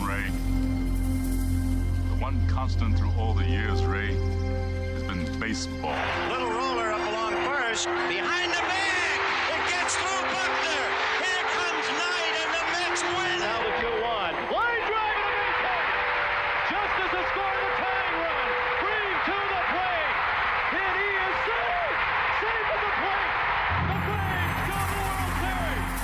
Ray. The one constant through all the years, Ray, has been baseball. Little roller up along first. Behind the bag. It gets through Buckner. Here comes Knight, and the Mets win. Now the 2-1. Line drive to base hit. Just as they score the tying run. Green to the plate. And he is safe. Safe at the plate. The Braves go to the World Series.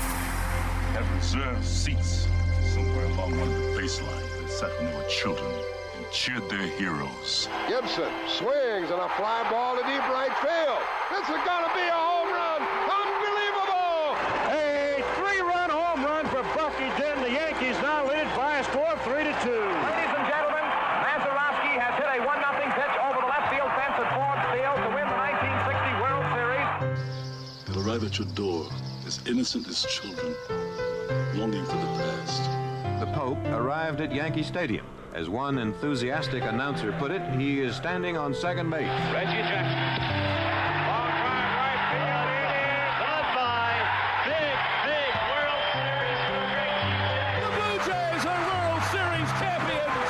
Have reserved seats somewhere along one of the baselines that sat when they were children and cheered their heroes. Gibson swings and a fly ball to deep right field. This is going to be a home run. Unbelievable! A 3-run home run for Bucky Dent. The Yankees now lead by a score of 3-2. Ladies and gentlemen, Mazeroski has hit a 1-0 pitch over the left field fence at Ford Field to win the 1960 World Series. They'll arrive at your door as innocent as children, longing for the past. The Pope arrived at Yankee Stadium. As one enthusiastic announcer put it, he is standing on second base. Reggie Jackson. Long drive right field. It is goodbye. Big World Series victory. The Blue Jays are World Series champions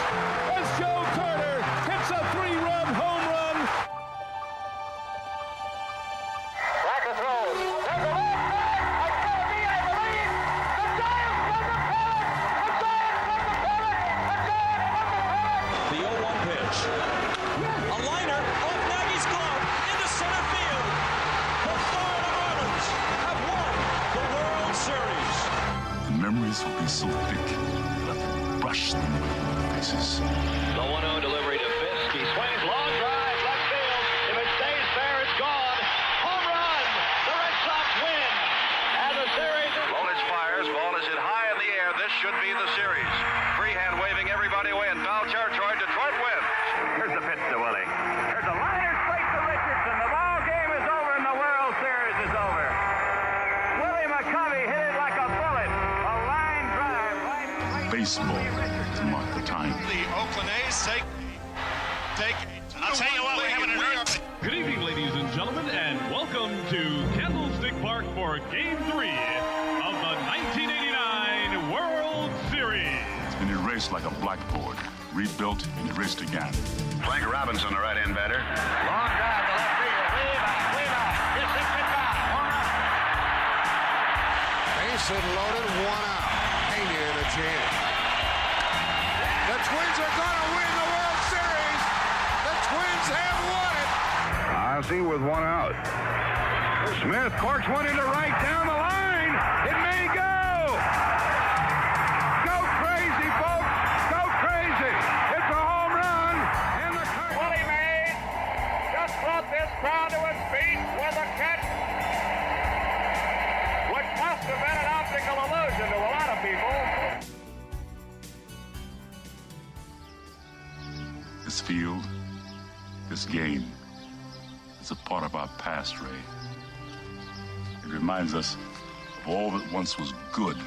as Joe Carter hits a 3-run home run. Racker throws. There's a left back. It's going to be, I believe, the Giants from the pennant. The Giants from the pennant. The Giants from the pennant. The 0-1 pitch. A liner off Nagy's glove into center field. The Florida Marlins have won the World Series. The memories will be so thick that I can brush them away from their faces. The 1-0 delivery to Fisk. He swings, long drive, left field. If it stays fair, it's gone. Home run! The Red Sox win. And the series is... Lolich fires. Ball is hit high in the air. This should be the series. Freehand waving everybody away in foul territory. Detroit wins. Here's the pitch to Willie. Here's a liner straight to Richardson. The ball game is over and the World Series is over. Willie McCovey hit it like a bullet. A line drive right Baseball to mark the time. The Oakland A's take. I'll tell you what, we're having an earth. Good evening, ladies and gentlemen, and welcome to Candlestick Park for Game 3 of the 1989 World Series. It's been erased like a blackboard, rebuilt and erased again. Frank Robinson, the right-hand batter. Long drive to left field. Leva. This is it back. Base hit loaded, 1 out. Pena in a jam. The Twins are going to win the World Series. The Twins have won it. Ozzie with 1 out. Smith corks one into right down the line. It may go. Go crazy, folks. Go crazy. It's a home run. And the Willie Mays just brought this crowd to its feet with a catch, which must have been an optical illusion to a lot of people. This field, this game, is a part of our past, Ray. It reminds us of all that once was good,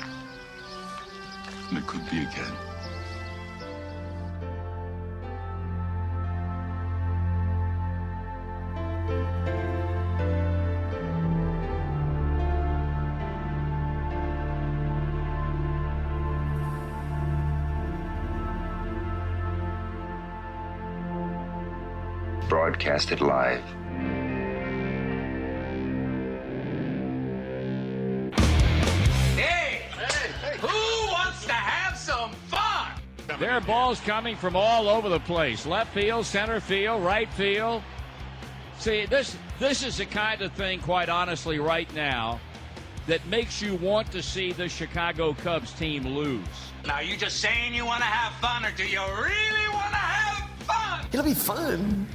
and it could be again. Broadcasted live. Who wants to have some fun? There are balls coming from all over the place. Left field, center field, right field. See, this is the kind of thing, quite honestly, right now, that makes you want to see the Chicago Cubs team lose. Now, you just saying you want to have fun, or do you really want to have fun? It'll be fun.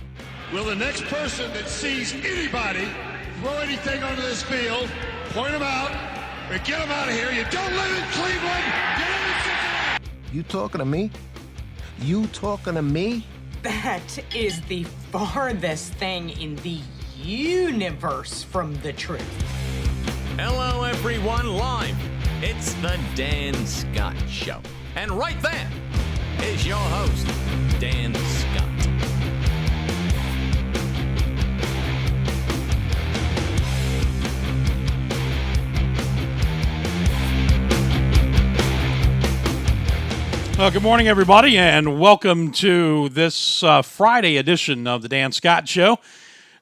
Will the next person that sees anybody throw anything onto this field, point them out, or get them out of here? You don't live in Cleveland. You live in Cincinnati. You talking to me? You talking to me? That is the farthest thing in the universe from the truth. Hello, everyone, live. It's the Dan Scott Show. And right there is your host, Dan Scott. Well, good morning, everybody, and welcome to this Friday edition of the Dan Scott Show.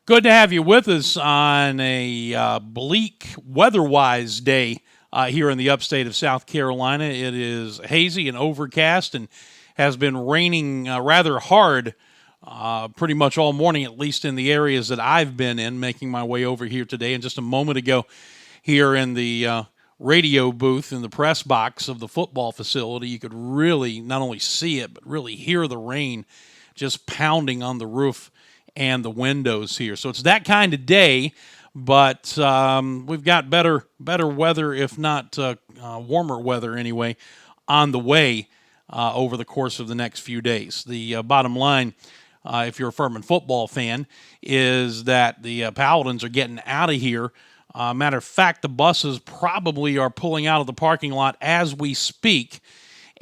Good to have you with us on a bleak weather-wise day here in the upstate of South Carolina. It is hazy and overcast and has been raining rather hard pretty much all morning, at least in the areas that I've been in, making my way over here today. And just a moment ago here in the radio booth in the press box of the football facility, you could really not only see it, but really hear the rain just pounding on the roof and the windows here. So it's that kind of day, but we've got better weather, if not warmer weather anyway, on the way over the course of the next few days. The bottom line, if you're a Furman football fan, is that the Paladins are getting out of here. Matter of fact, the buses probably are pulling out of the parking lot as we speak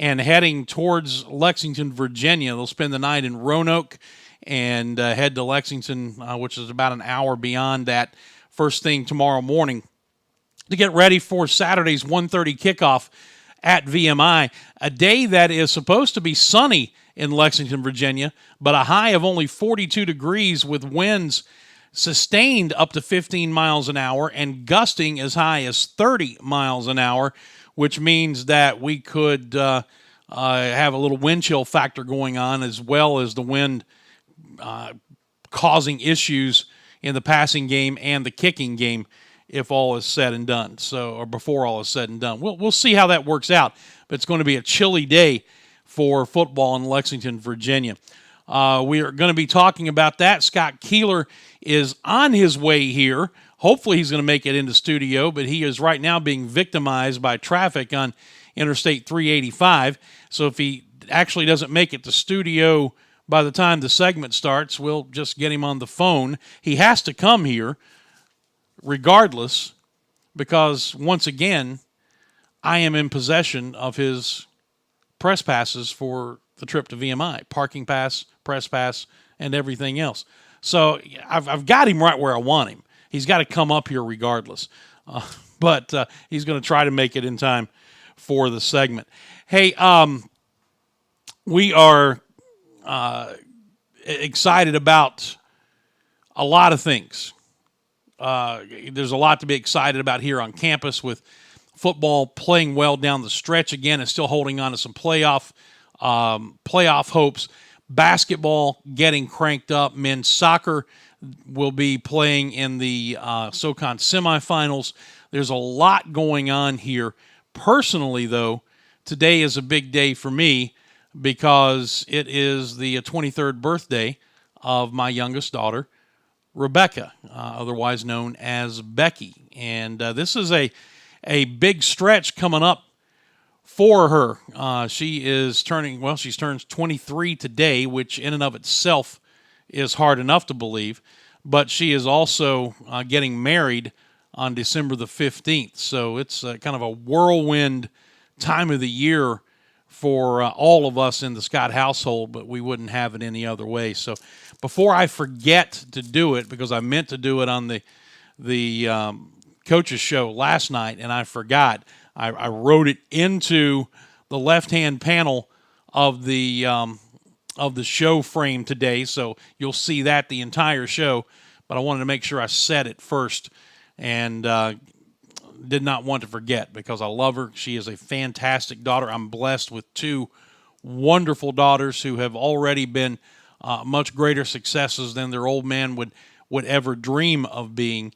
and heading towards Lexington, Virginia. They'll spend the night in Roanoke and head to Lexington, which is about an hour beyond that, first thing tomorrow morning to get ready for Saturday's 1:30 kickoff at VMI, a day that is supposed to be sunny in Lexington, Virginia, but a high of only 42 degrees with winds sustained up to 15 miles an hour and gusting as high as 30 miles an hour, which means that we could have a little wind chill factor going on, as well as the wind causing issues in the passing game and the kicking game if all is said and done. Or before all is said and done. We'll see how that works out, but it's going to be a chilly day for football in Lexington, Virginia. We are going to be talking about that. Scott Keeler is on his way here. Hopefully he's going to make it into studio, but he is right now being victimized by traffic on Interstate 385. So if he actually doesn't make it to studio by the time the segment starts, we'll just get him on the phone. He has to come here regardless because, once again, I am in possession of his press passes for the trip to VMI, parking pass, press pass, and everything else. So I've got him right where I want him. He's got to come up here regardless. But he's going to try to make it in time for the segment. Hey, we are excited about a lot of things. There's a lot to be excited about here on campus with football playing well down the stretch again and still holding on to some playoff hopes. Basketball getting cranked up. Men's soccer will be playing in the SoCon semifinals. There's a lot going on here. Personally, though, today is a big day for me because it is the 23rd birthday of my youngest daughter, Rebecca, otherwise known as Becky. And this is a big stretch coming up for her. She's turns 23 today, which in and of itself is hard enough to believe, but she is also getting married on December the 15th. So it's kind of a whirlwind time of the year for all of us in the Scott household, but we wouldn't have it any other way. So before I forget to do it, because I meant to do it on the coach's show last night and I forgot, I wrote it into the left-hand panel of the show frame today, so you'll see that the entire show. But I wanted to make sure I said it first, and did not want to forget because I love her. She is a fantastic daughter. I'm blessed with two wonderful daughters who have already been much greater successes than their old man would ever dream of being.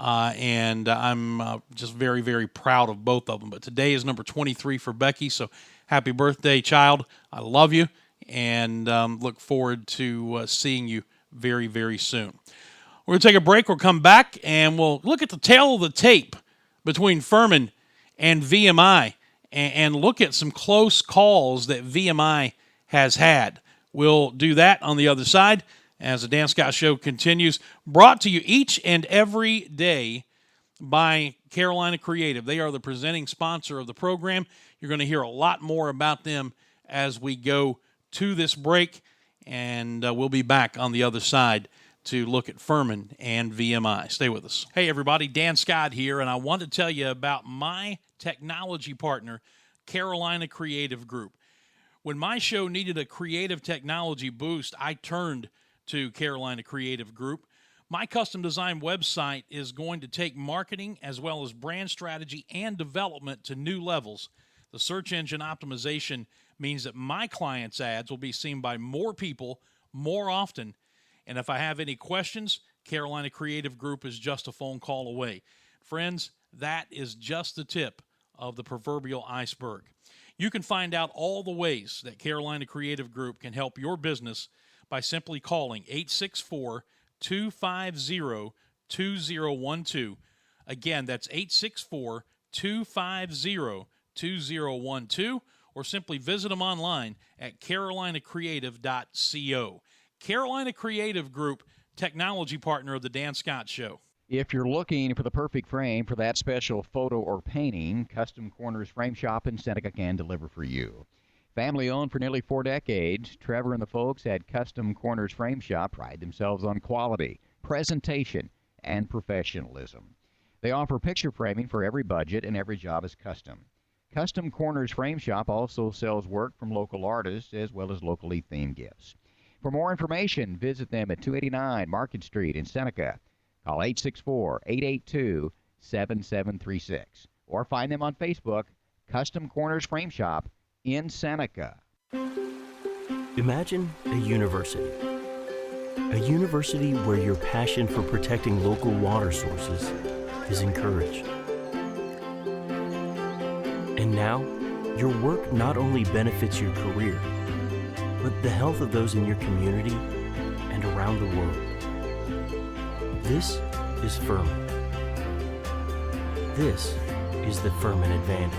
And I'm just very, very proud of both of them. But today is number 23 for Becky, so happy birthday, child. I love you, and look forward to seeing you very, very soon. We're going to take a break. We'll come back, and we'll look at the tail of the tape between Furman and VMI and look at some close calls that VMI has had. We'll do that on the other side as the Dan Scott Show continues, brought to you each and every day by Carolina Creative. They are the presenting sponsor of the program. You're going to hear a lot more about them as we go to this break, and we'll be back on the other side to look at Furman and VMI. Stay with us. Hey, everybody, Dan Scott here, and I want to tell you about my technology partner, Carolina Creative Group. When my show needed a creative technology boost, I turned to Carolina Creative Group. My custom design website is going to take marketing as well as brand strategy and development to new levels. The search engine optimization means that my clients' ads will be seen by more people more often. And if I have any questions, Carolina Creative Group is just a phone call away. Friends, that is just the tip of the proverbial iceberg. You can find out all the ways that Carolina Creative Group can help your business by simply calling 864-250-2012. Again, that's 864-250-2012, or simply visit them online at carolinacreative.co. Carolina Creative Group, technology partner of the Dan Scott Show. If you're looking for the perfect frame for that special photo or painting, Custom Corners Frame Shop in Seneca can deliver for you. Family owned for nearly 4 decades, Trevor and the folks at Custom Corners Frame Shop pride themselves on quality, presentation, and professionalism. They offer picture framing for every budget, and every job is custom. Custom Corners Frame Shop also sells work from local artists as well as locally themed gifts. For more information, visit them at 289 Market Street in Seneca. Call 864-882-7736 or find them on Facebook, Custom Corners Frame Shop in Seneca. Imagine a university. A university where your passion for protecting local water sources is encouraged. And now, your work not only benefits your career, but the health of those in your community and around the world. This is Furman. This is the Furman Advantage.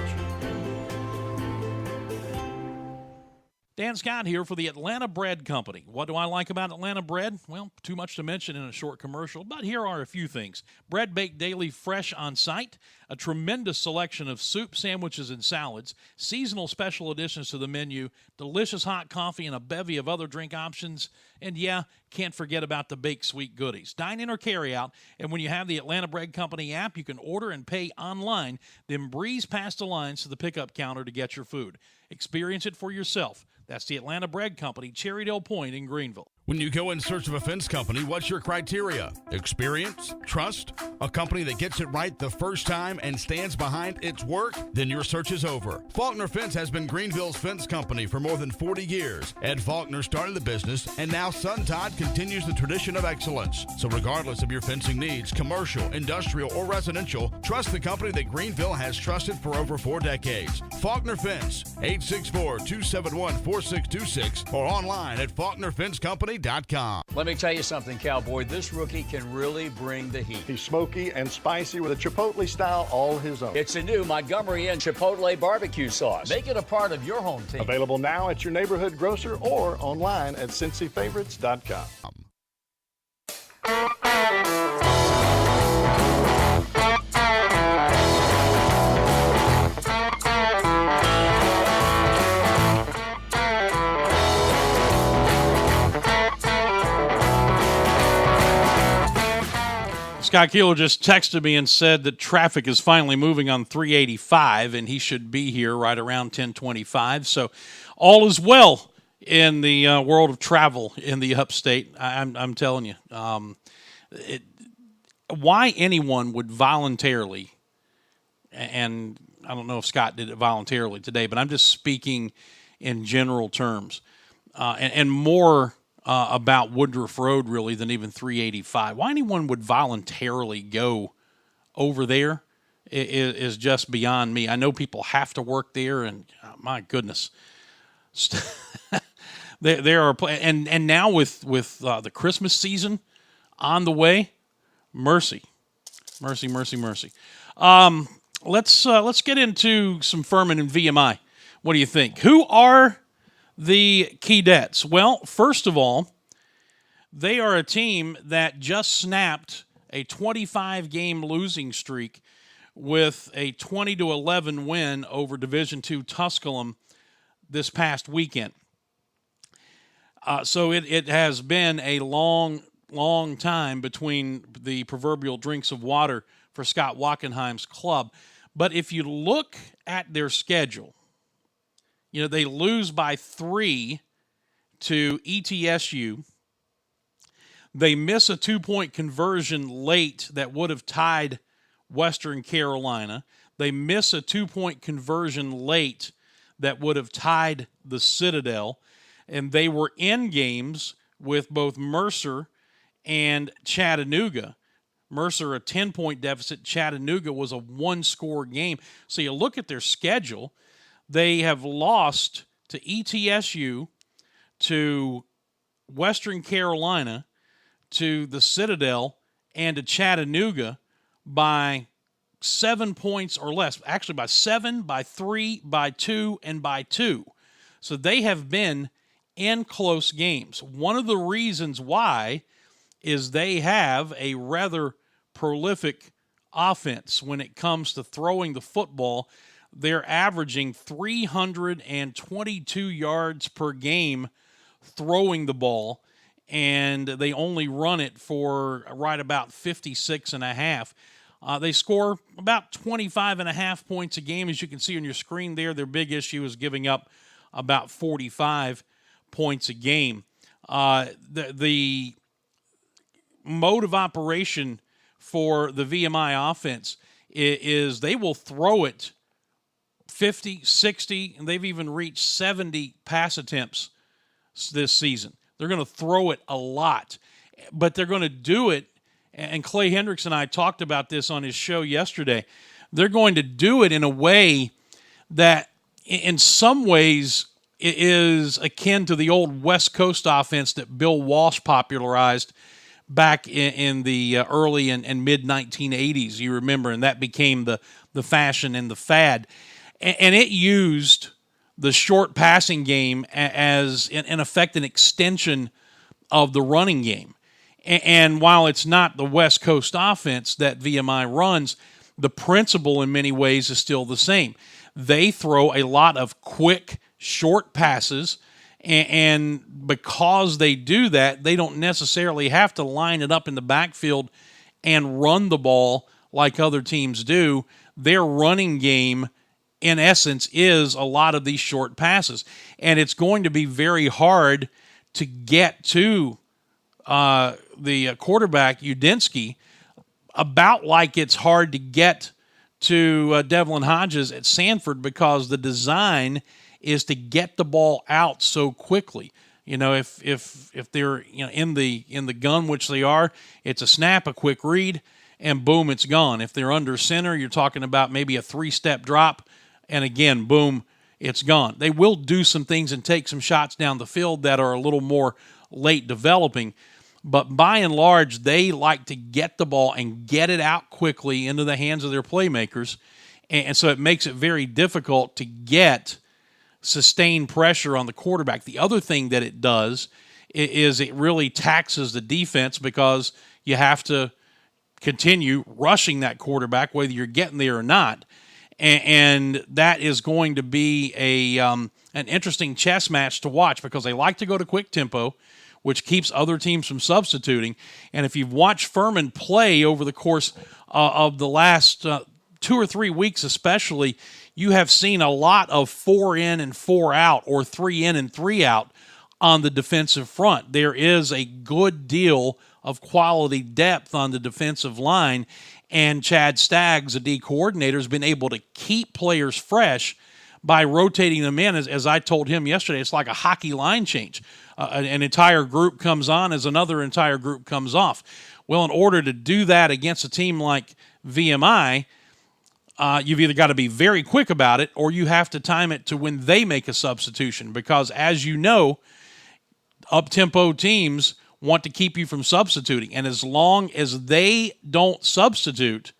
Dan Scott here for the Atlanta Bread Company. What do I like about Atlanta Bread? Well, too much to mention in a short commercial, but here are a few things. Bread baked daily fresh on site, a tremendous selection of soup, sandwiches, and salads, seasonal special additions to the menu, delicious hot coffee, and a bevy of other drink options. And yeah, can't forget about the baked sweet goodies. Dine in or carry out, and when you have the Atlanta Bread Company app, you can order and pay online, then breeze past the lines to the pickup counter to get your food. Experience it for yourself. That's the Atlanta Bread Company, Cherrydale Point in Greenville. When you go in search of a fence company, what's your criteria? Experience? Trust? A company that gets it right the first time and stands behind its work? Then your search is over. Faulkner Fence has been Greenville's fence company for more than 40 years. Ed Faulkner started the business, and now son Todd continues the tradition of excellence. So regardless of your fencing needs, commercial, industrial, or residential, trust the company that Greenville has trusted for over 4 decades. Faulkner Fence, 864-271-4626, or online at faulknerfencecompany.com. Let me tell you something, Cowboy. This rookie can really bring the heat. He's smoky and spicy with a Chipotle style all his own. It's a new Montgomery Inn Chipotle barbecue sauce. Make it a part of your home team. Available now at your neighborhood grocer or online at CincyFavorites.com. Scott Keeler just texted me and said that traffic is finally moving on 385, and he should be here right around 1025. So all is well in the world of travel in the upstate. I'm telling you. Why anyone would voluntarily, and I don't know if Scott did it voluntarily today, but I'm just speaking in general terms, and more about Woodruff Road, really, than even 385. Why anyone would voluntarily go over there is just beyond me. I know people have to work there, and my goodness. there are, and now with the Christmas season on the way, mercy. Let's get into some Furman and VMI. What do you think? Who are the Keydets? Well, first of all, they are a team that just snapped a 25-game losing streak with a 20-11 win over Division II Tusculum this past weekend. So it has been a long time between the proverbial drinks of water for Scott Wackenheim's club. But if you look at their schedule, They lose by 3 to ETSU. They miss a 2-point conversion late that would have tied Western Carolina. They miss a 2-point conversion late that would have tied the Citadel. And they were in games with both Mercer and Chattanooga. Mercer a 10-point deficit. Chattanooga was a 1-score game. So you look at their schedule. They have lost to ETSU, to Western Carolina, to the Citadel, and to Chattanooga by 7 points or less. Actually, by 7, by 3, by 2, and by 2. So they have been in close games. One of the reasons why is they have a rather prolific offense when it comes to throwing the football. They're averaging 322 yards per game throwing the ball, and they only run it for right about 56 and a half. They score about 25 and a half points a game. As you can see on your screen there, their big issue is giving up about 45 points a game. The mode of operation for the VMI offense is they will throw it 50, 60, and they've even reached 70 pass attempts this season. They're going to throw it a lot, but they're going to do it, and Clay Hendricks and I talked about this on his show yesterday. They're going to do it in a way that in some ways it is akin to the old West Coast offense that Bill Walsh popularized back in the early and mid-1980s, you remember, and that became the fashion and the fad. And it used the short passing game as, in effect, an extension of the running game. And while it's not the West Coast offense that VMI runs, the principle in many ways is still the same. They throw a lot of quick, short passes, and because they do that, they don't necessarily have to line it up in the backfield and run the ball like other teams do. Their running game, in essence, is a lot of these short passes. And it's going to be very hard to get to the quarterback, Udinski, about like it's hard to get to Devlin Hodges at Sanford, because the design is to get the ball out so quickly. If they're in the gun, which they are, it's a snap, a quick read, and boom, it's gone. If they're under center, you're talking about maybe a 3-step drop, and again, boom, it's gone. They will do some things and take some shots down the field that are a little more late developing, but by and large, they like to get the ball and get it out quickly into the hands of their playmakers, and so it makes it very difficult to get sustained pressure on the quarterback. The other thing that it does is it really taxes the defense, because you have to continue rushing that quarterback whether you're getting there or not. And that is going to be an interesting chess match to watch, because they like to go to quick tempo, which keeps other teams from substituting. And if you've watched Furman play over the course of the last 2 or 3 weeks especially, you have seen a lot of 4 in and 4 out, or 3 in and 3 out on the defensive front. There is a good deal of quality depth on the defensive line, and Chad Staggs, the D coordinator, has been able to keep players fresh by rotating them in. As I told him yesterday, it's like a hockey line change. An entire group comes on as another entire group comes off. Well, in order to do that against a team like VMI, you've either got to be very quick about it, or you have to time it to when they make a substitution, because as you know, up-tempo teams want to keep you from substituting. And as long as they don't substitute,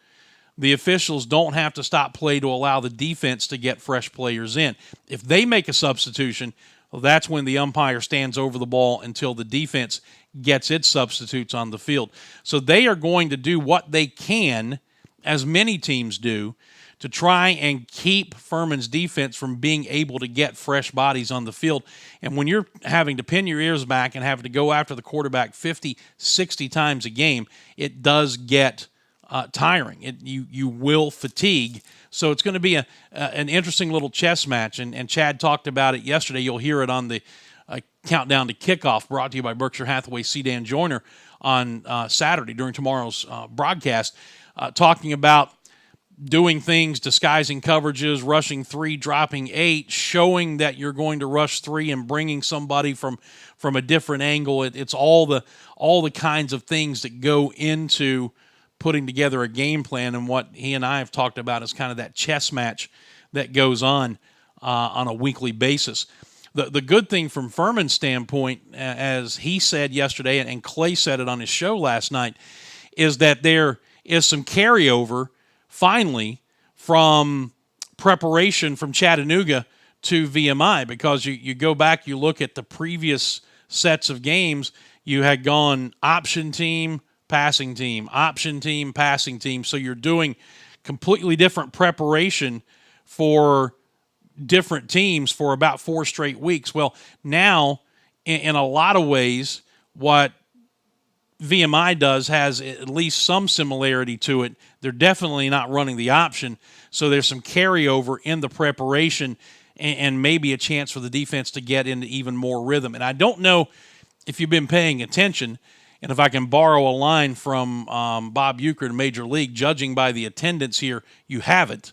the officials don't have to stop play to allow the defense to get fresh players in. If they make a substitution, well, that's when the umpire stands over the ball until the defense gets its substitutes on the field. So they are going to do what they can, as many teams do, to try and keep Furman's defense from being able to get fresh bodies on the field. And when you're having to pin your ears back and having to go after the quarterback 50, 60 times a game, it does get tiring. You will fatigue. So it's going to be an interesting little chess match. And Chad talked about it yesterday. You'll hear it on the Countdown to Kickoff, brought to you by Berkshire Hathaway Sedan Joiner on Saturday during tomorrow's broadcast, talking about doing things, disguising coverages, rushing 3, dropping 8, showing that you're going to rush 3 and bringing somebody from a different angle. It's all the kinds of things that go into putting together a game plan, and what he and I have talked about is kind of that chess match that goes on a weekly basis. The good thing from Furman's standpoint, as he said yesterday, and Clay said it on his show last night, is that there is some carryover finally from preparation from Chattanooga to VMI, because you go back, you look at the previous sets of games, you had gone option team, passing team, option team, passing team. So you're doing completely different preparation for different teams for about 4 straight weeks. Well, now, in a lot of ways, what VMI does has at least some similarity to it. They're definitely not running the option, so there's some carryover in the preparation and maybe a chance for the defense to get into even more rhythm. And I don't know if you've been paying attention, and if I can borrow a line from Bob Uecker in Major League, judging by the attendance here, you haven't.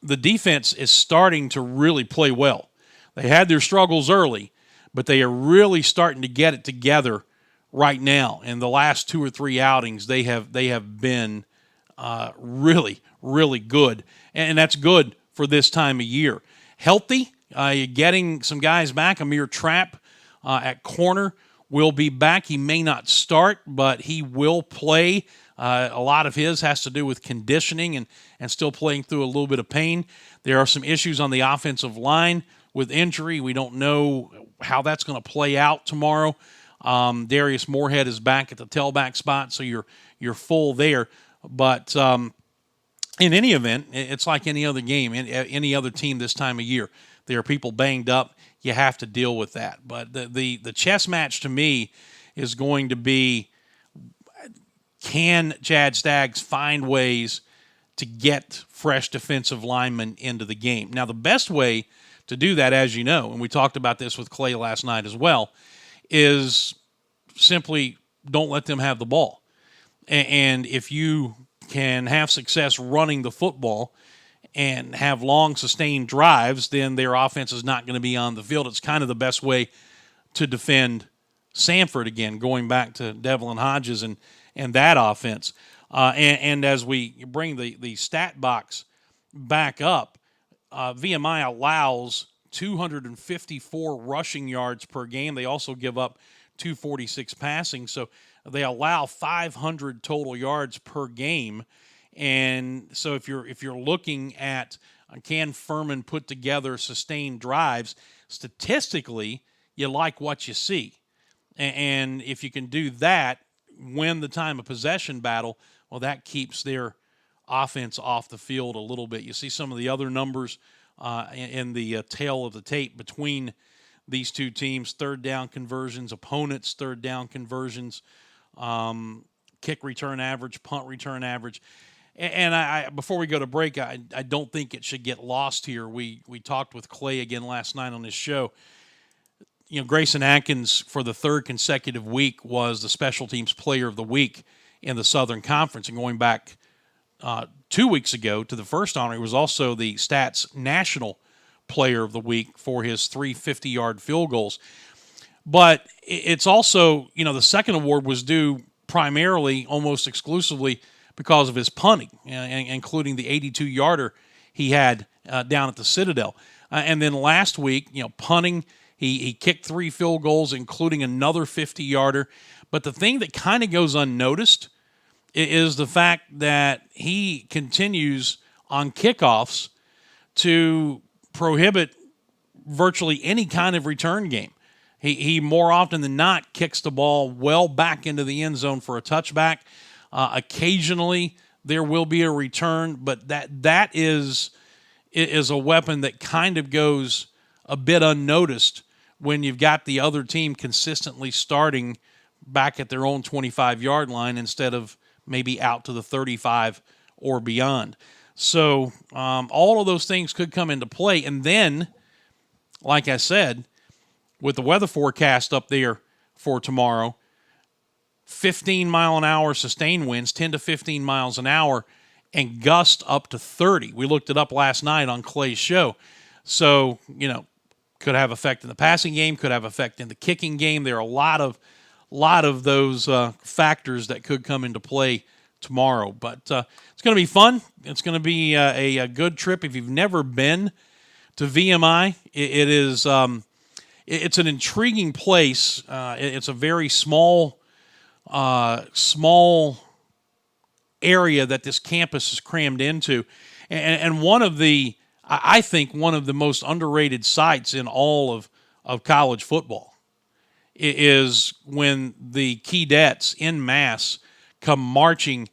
The defense is starting to really play well. They had their struggles early, but they are really starting to get it together right now. In the last 2 or 3 outings, they have been really, really good, and that's good for this time of year. Healthy, getting some guys back. Amir Trapp at corner will be back. He may not start, but he will play. A lot of his has to do with conditioning and still playing through a little bit of pain. There are some issues on the offensive line with injury. We don't know how that's going to play out tomorrow. Darius Moorhead is back at the tailback spot, so you're full there. But in any event, it's like any other game, any other team this time of year. There are people banged up. You have to deal with that. But the chess match to me is going to be, can Chad Staggs find ways to get fresh defensive linemen into the game? Now, the best way to do that, as you know, and we talked about this with Clay last night as well, is simply don't let them have the ball. And if you can have success running the football and have long, sustained drives, then their offense is not going to be on the field. It's kind of the best way to defend Samford again, going back to Devlin Hodges and that offense. And as we bring the stat box back up, VMI allows 254 rushing yards per game. They also give up 246 passing, so they allow 500 total yards per game. And so if you're looking at can Furman put together sustained drives, statistically you like what you see. And if you can do that, win the time of possession battle, well, that keeps their offense off the field a little bit. You see some of the other numbers in the tail of the tape between these two teams: third down conversions, opponents' third down conversions, kick return average, punt return average. And I before we go to break, I don't think it should get lost here. We talked with Clay again last night on his show. You know, Grayson Atkins, for the 3rd consecutive week, was the Special Teams Player of the Week in the Southern Conference. And going back 2 weeks ago to the first honor, he was also the Stats National Player of the Week for his 3 50-yard field goals. But it's also, the second award was due primarily, almost exclusively, because of his punting, including the 82-yarder he had down at the Citadel. And then last week, punting, he kicked 3 field goals, including another 50-yarder. But the thing that kind of goes unnoticed is the fact that he continues on kickoffs to prohibit virtually any kind of return game. He more often than not kicks the ball well back into the end zone for a touchback. Occasionally there will be a return, but that is a weapon that kind of goes a bit unnoticed when you've got the other team consistently starting back at their own 25-yard line instead of maybe out to the 35 or beyond. So all of those things could come into play. And then, like I said, with the weather forecast up there for tomorrow, 15-mile-an-hour sustained winds, 10 to 15 miles an hour, and gust up to 30. We looked it up last night on Clay's show. So, could have effect in the passing game, could have effect in the kicking game. There are a lot of those factors that could come into play tomorrow. But it's going to be fun. It's going to be a good trip. If you've never been to VMI, it's an intriguing place. It's a very small area that this campus is crammed into. And I think one of the most underrated sites in all of college football is when the Keydets en masse come marching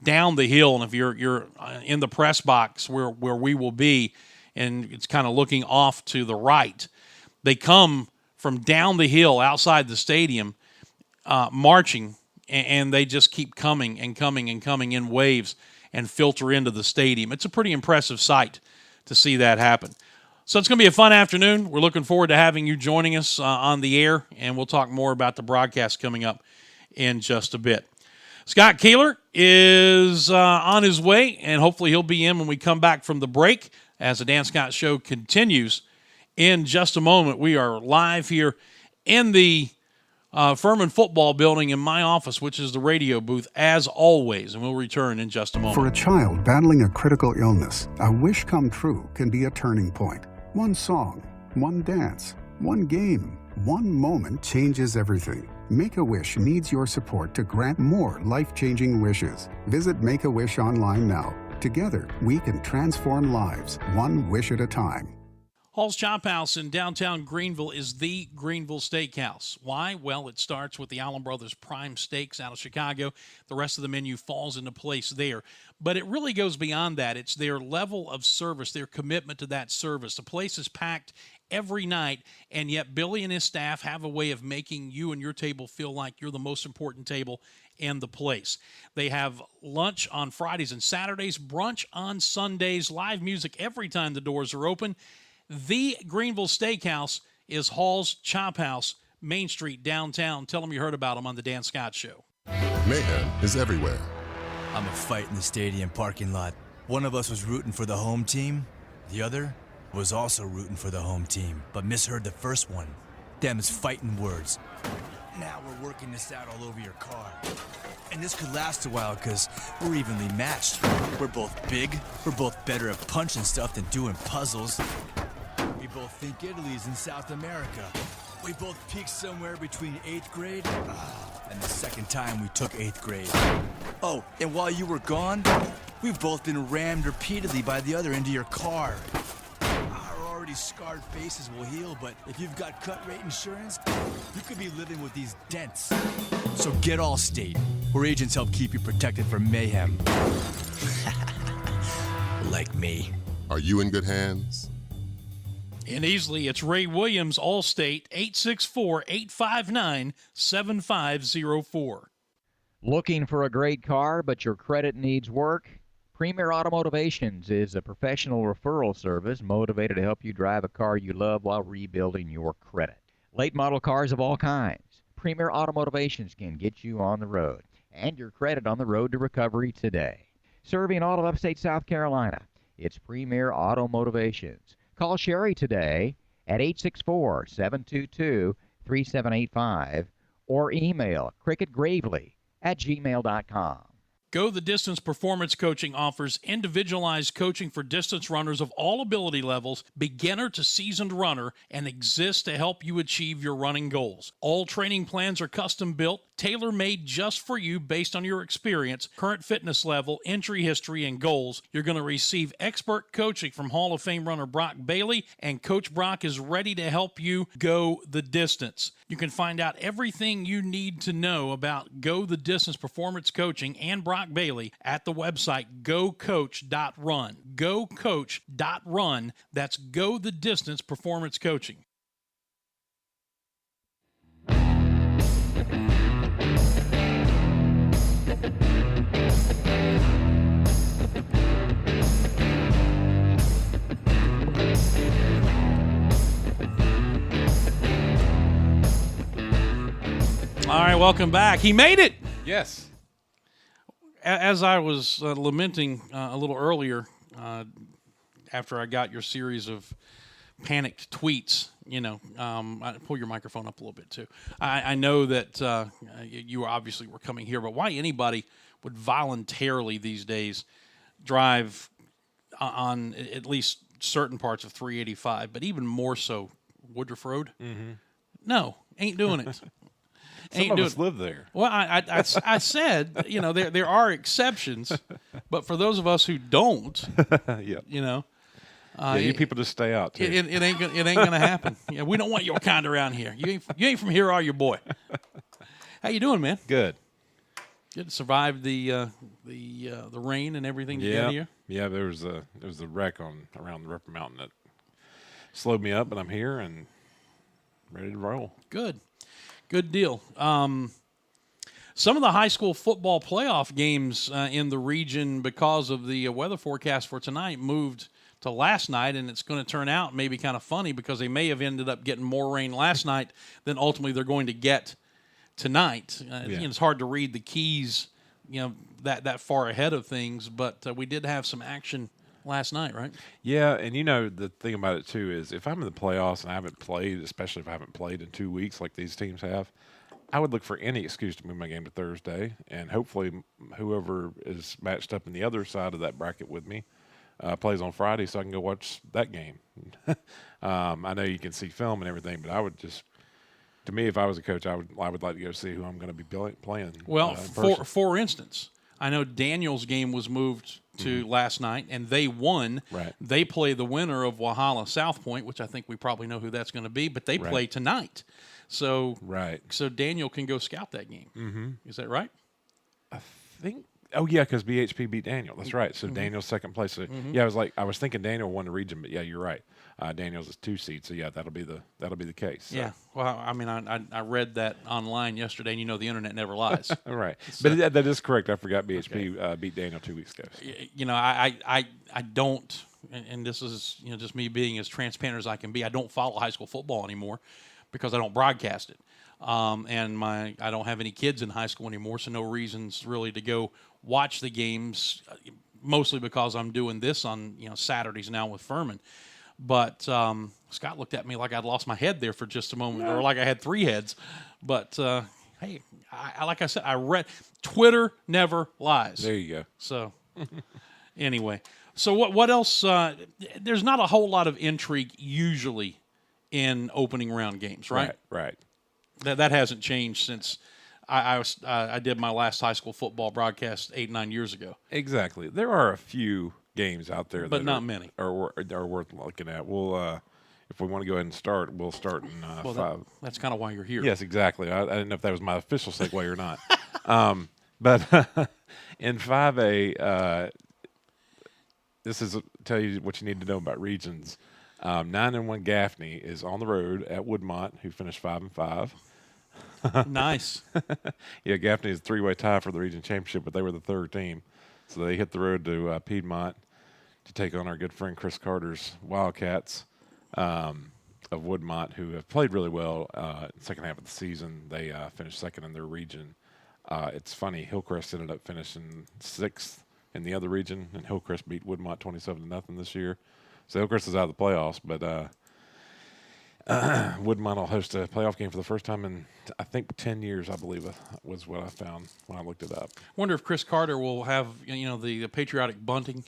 down the hill. And if you're in the press box where we will be, and it's kind of looking off to the right, they come from down the hill outside the stadium marching, and they just keep coming and coming and coming in waves and filter into the stadium. It's a pretty impressive sight to see that happen. So it's going to be a fun afternoon. We're looking forward to having you joining us on the air, and we'll talk more about the broadcast coming up in just a bit. Scott Keeler is on his way, and hopefully he'll be in when we come back from the break as the Dan Scott Show continues in just a moment. We are live here in the Furman football building in my office, which is the radio booth, as always, and we'll return in just a moment. For a child battling a critical illness, a wish come true can be a turning point. One song, one dance, one game, one moment changes everything. Make-A-Wish needs your support to grant more life-changing wishes. Visit Make-A-Wish online now. Together, we can transform lives, one wish at a time. Hall's Chop House in downtown Greenville is the Greenville Steakhouse. Why? Well, it starts with the Allen Brothers Prime Steaks out of Chicago. The rest of the menu falls into place there. But it really goes beyond that. It's their level of service, their commitment to that service. The place is packed every night, and yet Billy and his staff have a way of making you and your table feel like you're the most important table in the place. They have lunch on Fridays and Saturdays, brunch on Sundays, live music every time the doors are open. The Greenville Steakhouse is Hall's Chop House, Main Street, downtown. Tell them you heard about them on the Dan Scott Show. Mayhem is everywhere. I'm a fight in the stadium parking lot. One of us was rooting for the home team. The other was also rooting for the home team, but misheard the first one. Them's fighting words. Now we're working this out all over your car. And this could last a while because we're evenly matched. We're both big. We're both better at punching stuff than doing puzzles. We both think Italy's in South America. We both peaked somewhere between 8th grade and the second time we took 8th grade. Oh, and while you were gone, we've both been rammed repeatedly by the other into your car. Our already scarred faces will heal, but if you've got cut rate insurance, you could be living with these dents. So get Allstate, where agents help keep you protected from mayhem. Like me. Are you in good hands? And easily, it's Ray Williams, Allstate, 864-859-7504. Looking for a great car, but your credit needs work? Premier Automotivations is a professional referral service motivated to help you drive a car you love while rebuilding your credit. Late model cars of all kinds. Premier Automotivations can get you on the road and your credit on the road to recovery today. Serving all of upstate South Carolina, it's Premier Automotivations. Call Sherry today at 864-722-3785 or email cricketgravely@gmail.com. Go the Distance Performance Coaching offers individualized coaching for distance runners of all ability levels, beginner to seasoned runner, and exists to help you achieve your running goals. All training plans are custom built, tailor-made just for you based on your experience, current fitness level, injury history, and goals. You're going to receive expert coaching from Hall of Fame runner Brock Bailey, and Coach Brock is ready to help you go the distance. You can find out everything you need to know about Go the Distance Performance Coaching and Brock Bailey at the website gocoach.run. Gocoach.run. That's Go the Distance Performance Coaching. welcome back. He made it. Yes. As I was lamenting a little earlier, after I got your series of panicked tweets, pull your microphone up a little bit too. I know that you obviously were coming here, but why anybody would voluntarily these days drive on at least certain parts of 385, but even more so Woodruff Road? Mm-hmm. No, ain't doing it. Some of us live there. Well, I said, there are exceptions, but for those of us who don't, Yep. you people just stay out too. It ain't gonna happen. We don't want your kind around here. You ain't from here, are you, boy? How you doing, man? Good. Good. Survived the rain and everything to get here. Yeah, there was a wreck around the Ripper Mountain that slowed me up, but I'm here and ready to roll. Good deal. Some of the high school football playoff games in the region, because of the weather forecast for tonight, moved to last night, and it's going to turn out maybe kind of funny because they may have ended up getting more rain last night than ultimately they're going to get tonight. It's hard to read the keys, that far ahead of things, but we did have some action last night, right? Yeah, and the thing about it too is if I'm in the playoffs and I haven't played, especially if I haven't played in 2 weeks like these teams have, I would look for any excuse to move my game to Thursday, and hopefully whoever is matched up in the other side of that bracket with me plays on Friday so I can go watch that game. I know you can see film and everything, but I would just, to me, if I was a coach, I would like to go see who I'm going to be playing. Well, for instance, I know Daniel's game was moved to last night, and they won. Right. They play the winner of Walhalla South Point, which I think we probably know who that's going to be, but they play tonight. So Daniel can go scout that game. Mm-hmm. Is that right? I think. Oh yeah, because BHP beat Daniel. That's right. So Daniel's second place. So, yeah, I was thinking Daniel won the region, but yeah, you're right. Daniel's is 2 seed. So yeah, that'll be the case. So. Yeah. Well, I mean, I read that online yesterday, and the internet never lies. Right. So, but that is correct. I forgot BHP beat Daniel 2 weeks ago. So. I don't, and this is just me being as transparent as I can be. I don't follow high school football anymore because I don't broadcast it. And I don't have any kids in high school anymore, so no reasons really to go watch the games, mostly because I'm doing this on Saturdays now with Furman. But Scott looked at me like I'd lost my head there for just a moment, or like I had 3 heads. But hey, like I said, I read Twitter never lies. There you go. So anyway, so what else? There's not a whole lot of intrigue usually in opening round games, right? Right. That hasn't changed since I did my last high school football broadcast 8-9 years ago. Exactly. There are a few games out there, but not many are worth looking at. We'll if we want to go ahead and start, we'll start in 5. That's kind of why you're here. Yes, exactly. I didn't know if that was my official segue or not. But in 5A, this is tell you what you need to know about regions. 9-1 Gaffney is on the road at Woodmont, who finished 5-5. Nice. Yeah, Gaffney is a 3-way tie for the region championship, but they were the 3rd team. So they hit the road to Piedmont to take on our good friend Chris Carter's Wildcats of Woodmont, who have played really well in the second half of the season. They finished second in their region. It's funny, Hillcrest ended up finishing 6th in the other region, and Hillcrest beat Woodmont 27-0 this year. So Hillcrest is out of the playoffs, but Woodmont will host a playoff game for the first time in, I think, 10 years, I believe, was what I found when I looked it up. Wonder if Chris Carter will have, the patriotic bunting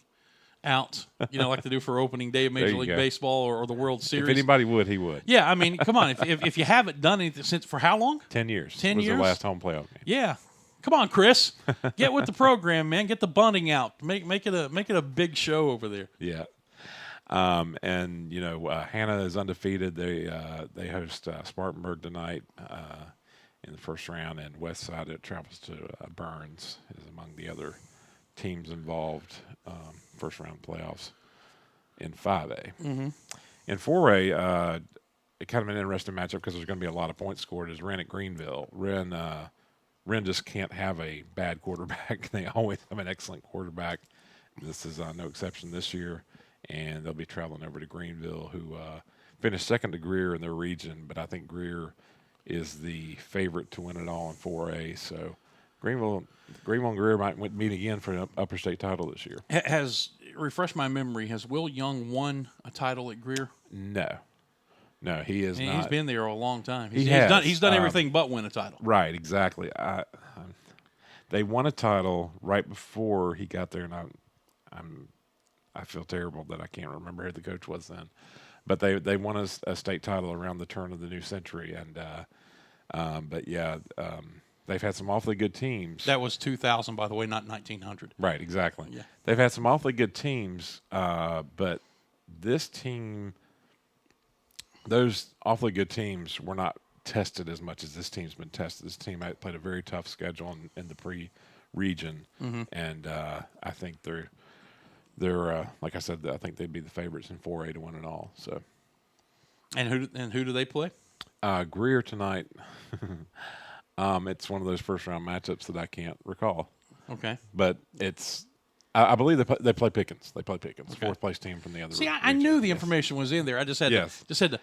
out, like they do for opening day of Major League Baseball or the World Series. If anybody would, he would. Yeah, I mean, come on. If you haven't done anything since, for how long? 10 years. 10 years? Was the last home playoff game. Yeah. Come on, Chris. Get with the program, man. Get the bunting out. Make it a big show over there. Yeah. And Hannah is undefeated. They host Spartanburg tonight in the first round, and Westside it travels to Burns is among the other teams involved first round playoffs in 5A. Mm-hmm. In 4A, kind of an interesting matchup because there's going to be a lot of points scored. Is Wren at Greenville. Wren just can't have a bad quarterback. They always have an excellent quarterback. This is no exception this year. And they'll be traveling over to Greenville, who finished second to Greer in their region. But I think Greer, is the favorite to win it all in 4A. So Greenville and Greer might meet again for an upper state title this year. Refresh my memory, has Will Young won a title at Greer? No, he is not. He's been there a long time. He's done everything but win a title. Right, exactly. They won a title right before he got there, and I feel terrible that I can't remember who the coach was then. But they won a state title around the turn of the new century, and they've had some awfully good teams. That was 2000, by the way, not 1900. Right, exactly. Yeah. They've had some awfully good teams, but this team, those awfully good teams were not tested as much as this team's been tested. This team played a very tough schedule in the pre-region, and I think they're like I said, I think they'd be the favorites in 4A to win it all. So, and who do they play? Greer tonight. It's one of those first round matchups that I can't recall. Okay, but it's I believe they play Pickens. They play Pickens, okay. Fourth place team from the other. See, I knew the information was in there. I just had to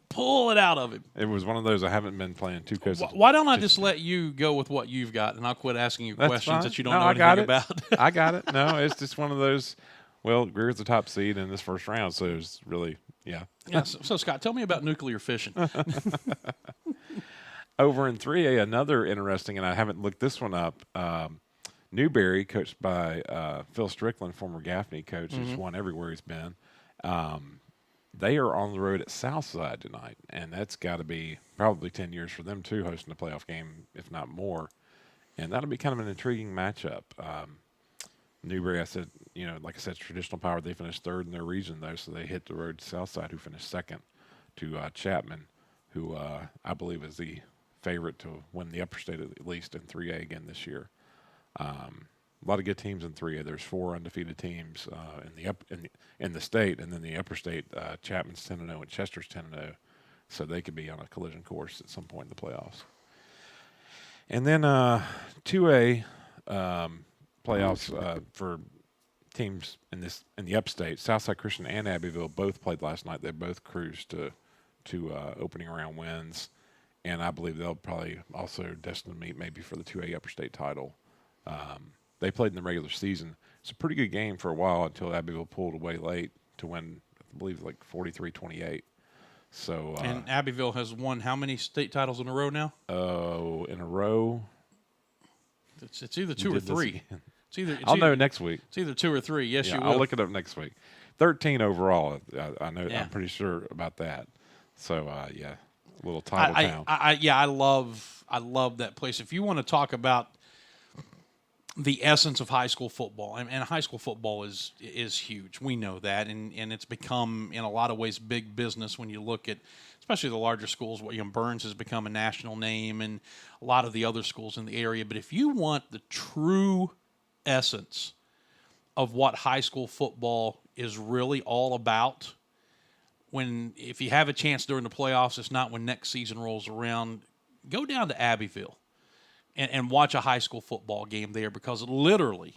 pull it out of him. It was one of those I haven't been playing too close. Why don't I just let you go with what you've got, and I'll quit asking you questions that you don't know anything about. I got it. No, it's just one of those. Well, Greer's the top seed in this first round, so it was really, yeah. So, Scott, tell me about nuclear fission. Over in 3A, another interesting, and I haven't looked this one up, Newberry, coached by Phil Strickland, former Gaffney coach, who's won everywhere he's been. They are on the road at Southside tonight, and that's got to be probably 10 years for them, too, hosting a playoff game, if not more. And that'll be kind of an intriguing matchup. Newberry, like I said, traditional power. They finished third in their region, though, so they hit the road to Southside, who finished second, to Chapman, who I believe is the favorite to win the upper state at least in 3A again this year. A lot of good teams in 3A. There's 4 undefeated teams in the state, and then the upper state, Chapman's 10-0 and Chester's 10-0, so they could be on a collision course at some point in the playoffs. And then 2A. Playoffs for teams in the upstate. Southside Christian and Abbeville both played last night. They both cruised to opening round wins, and I believe they'll probably also destined to meet maybe for the 2A upper state title. They played in the regular season. It's a pretty good game for a while until Abbeville pulled away late to win, I believe, like 43-28. So and Abbeville has won how many state titles in a row now? In a row. It's either 2 or 3. I'll know next week. It's either 2 or 3. Yes, you will. I'll look it up next week. 13 overall. I know. Yeah. I'm pretty sure about that. So a little title town. I love that place. If you want to talk about the essence of high school football, and high school football is huge. We know that, and it's become in a lot of ways big business when you look at, especially the larger schools. Burns has become a national name, and a lot of the other schools in the area. But if you want the true essence of what high school football is really all about, if you have a chance during the playoffs, it's not when next season rolls around, go down to Abbeville and watch a high school football game there, because literally,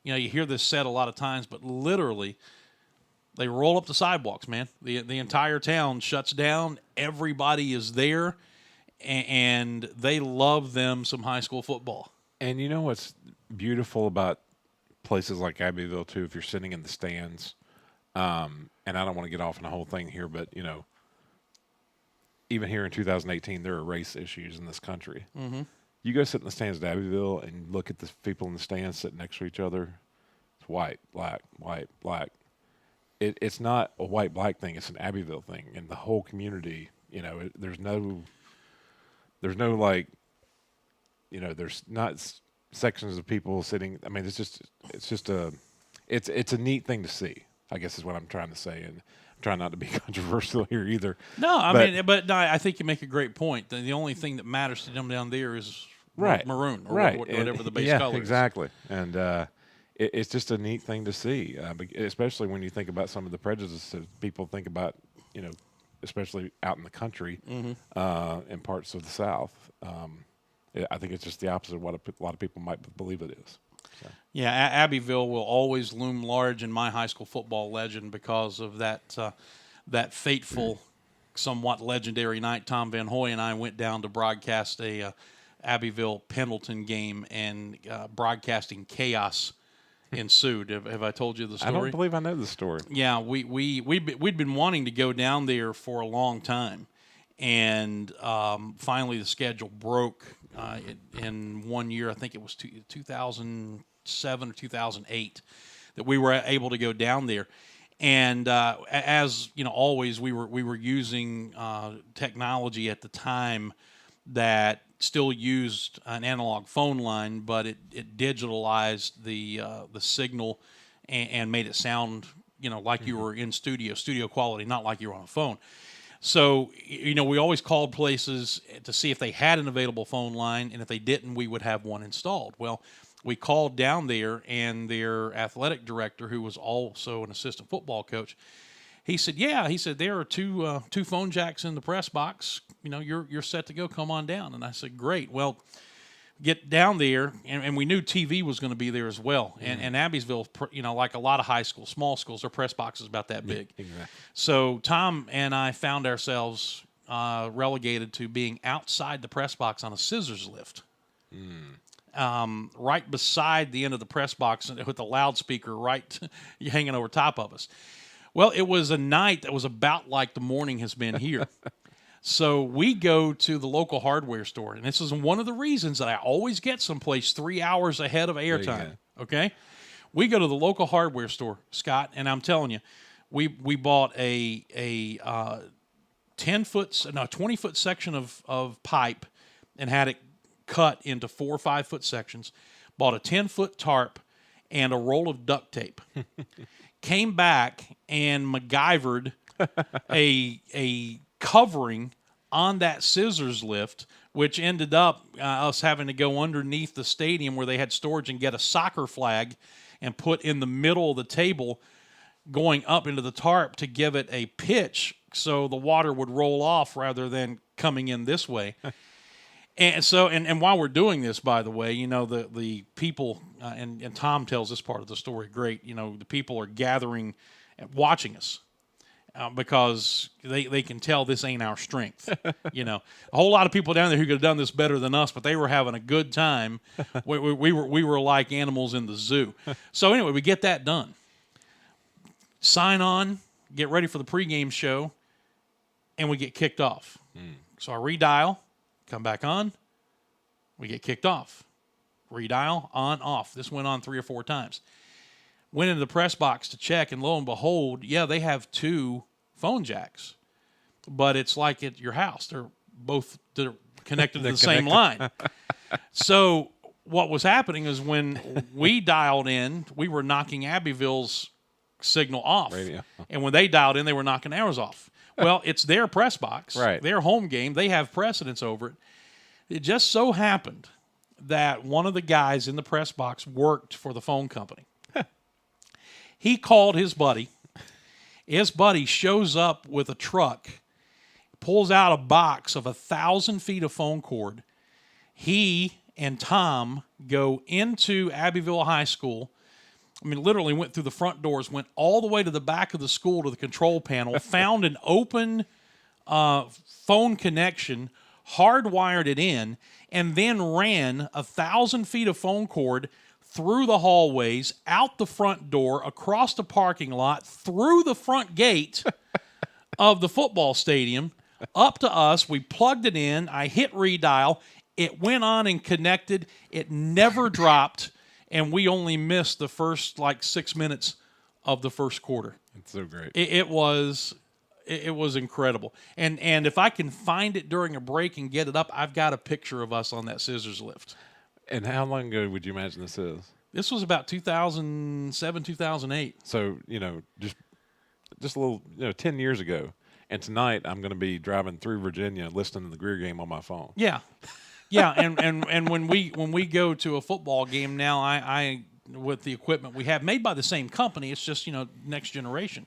you hear this said a lot of times, but literally, they roll up the sidewalks, man. The entire town shuts down. Everybody is there, and they love them some high school football. And you know what's beautiful about places like Abbeville, too, if you're sitting in the stands, and I don't want to get off on the whole thing here, but, even here in 2018, there are race issues in this country. Mm-hmm. You go sit in the stands at Abbeville and look at the people in the stands sitting next to each other. It's white, black, white, black. It's not a white-black thing. It's an Abbeville thing. And the whole community, there's not sections of people sitting. I mean, it's a neat thing to see, I guess is what I'm trying to say. And I'm trying not to be controversial here either. No, I think you make a great point. The only thing that matters to them down there is maroon or whatever the base color is. Exactly. And it's just a neat thing to see, especially when you think about some of the prejudices that people think about, especially out in the country, in parts of the South. I think it's just the opposite of what a lot of people might believe it is. So. Yeah, Abbeville will always loom large in my high school football legend because of that fateful somewhat legendary night. Tom Van Hoy and I went down to broadcast a Abbeville-Pendleton game, and broadcasting chaos ensued. Have I told you the story? I don't believe I know the story. Yeah, we'd been wanting to go down there for a long time, and finally the schedule broke in 1 year. I think it was 2007 or 2008 that we were able to go down there. And as you know, always we were using technology at the time that still used an analog phone line, but it digitalized the signal and made it sound, you know, like you were in studio quality, not like you were on a phone. So, you know, we always called places to see if they had an available phone line, and if they didn't, we would have one installed. Well, we called down there, and their athletic director, who was also an assistant football coach, he said, "Yeah," he said, "there are two phone jacks in the press box. You know, you're set to go. Come on down." And I said, "Great." Well, get down there, and we knew TV was going to be there as well. And Abbeville, you know, like a lot of high schools, small schools, their press box is about that big. Exactly. So Tom and I found ourselves relegated to being outside the press box on a scissors lift. Right beside the end of the press box with the loudspeaker right hanging over top of us. Well, it was a night that was about like the morning has been here. So we go to the local hardware store, and this is one of the reasons that I always get someplace 3 hours ahead of airtime. Okay? We go to the local hardware store, Scott, and I'm telling you, we bought a 20-foot section of pipe and had it cut into 4 or 5 foot sections, bought a 10-foot tarp and a roll of duct tape. Came back and MacGyvered a covering on that scissors lift, which ended up us having to go underneath the stadium where they had storage and get a soccer flag and put in the middle of the table going up into the tarp to give it a pitch so the water would roll off rather than coming in this way. And so, and while we're doing this, by the way, you know, the people, and Tom tells this part of the story great, you know, the people are gathering and watching us because they can tell this ain't our strength. You know, a whole lot of people down there who could have done this better than us, but they were having a good time. We were like animals in the zoo. So anyway, we get that done. Sign on, get ready for the pregame show, and we get kicked off. So I redial. Come back on, we get kicked off. Redial, on, off. This went on 3 or 4 times. Went into the press box to check, and lo and behold, yeah, they have 2 phone jacks. But it's like at your house. They're connected to the same line. So what was happening is when we dialed in, we were knocking Abbeville's signal off. Radio. And when they dialed in, they were knocking ours off. Well, it's their press box, right? Their home game. They have precedence over it. It just so happened that one of the guys in the press box worked for the phone company. He called his buddy. His buddy shows up with a truck, pulls out a box of 1,000 feet of phone cord. He and Tom go into Abbeville High School. I mean, literally went through the front doors, went all the way to the back of the school to the control panel, found an open phone connection, hardwired it in, and then ran 1,000 feet of phone cord through the hallways, out the front door, across the parking lot, through the front gate of the football stadium, up to us. We plugged it in. I hit redial. It went on and connected. It never dropped. And we only missed the first 6 minutes of the first quarter. It's so great. It was incredible. And if I can find it during a break and get it up, I've got a picture of us on that scissors lift. And how long ago would you imagine this is? This was about 2007, 2008. So, you know, just a little, 10 years ago. And tonight I'm going to be driving through Virginia listening to the Greer game on my phone. Yeah. Yeah, and when we go to a football game now, I with the equipment we have made by the same company, it's just next generation.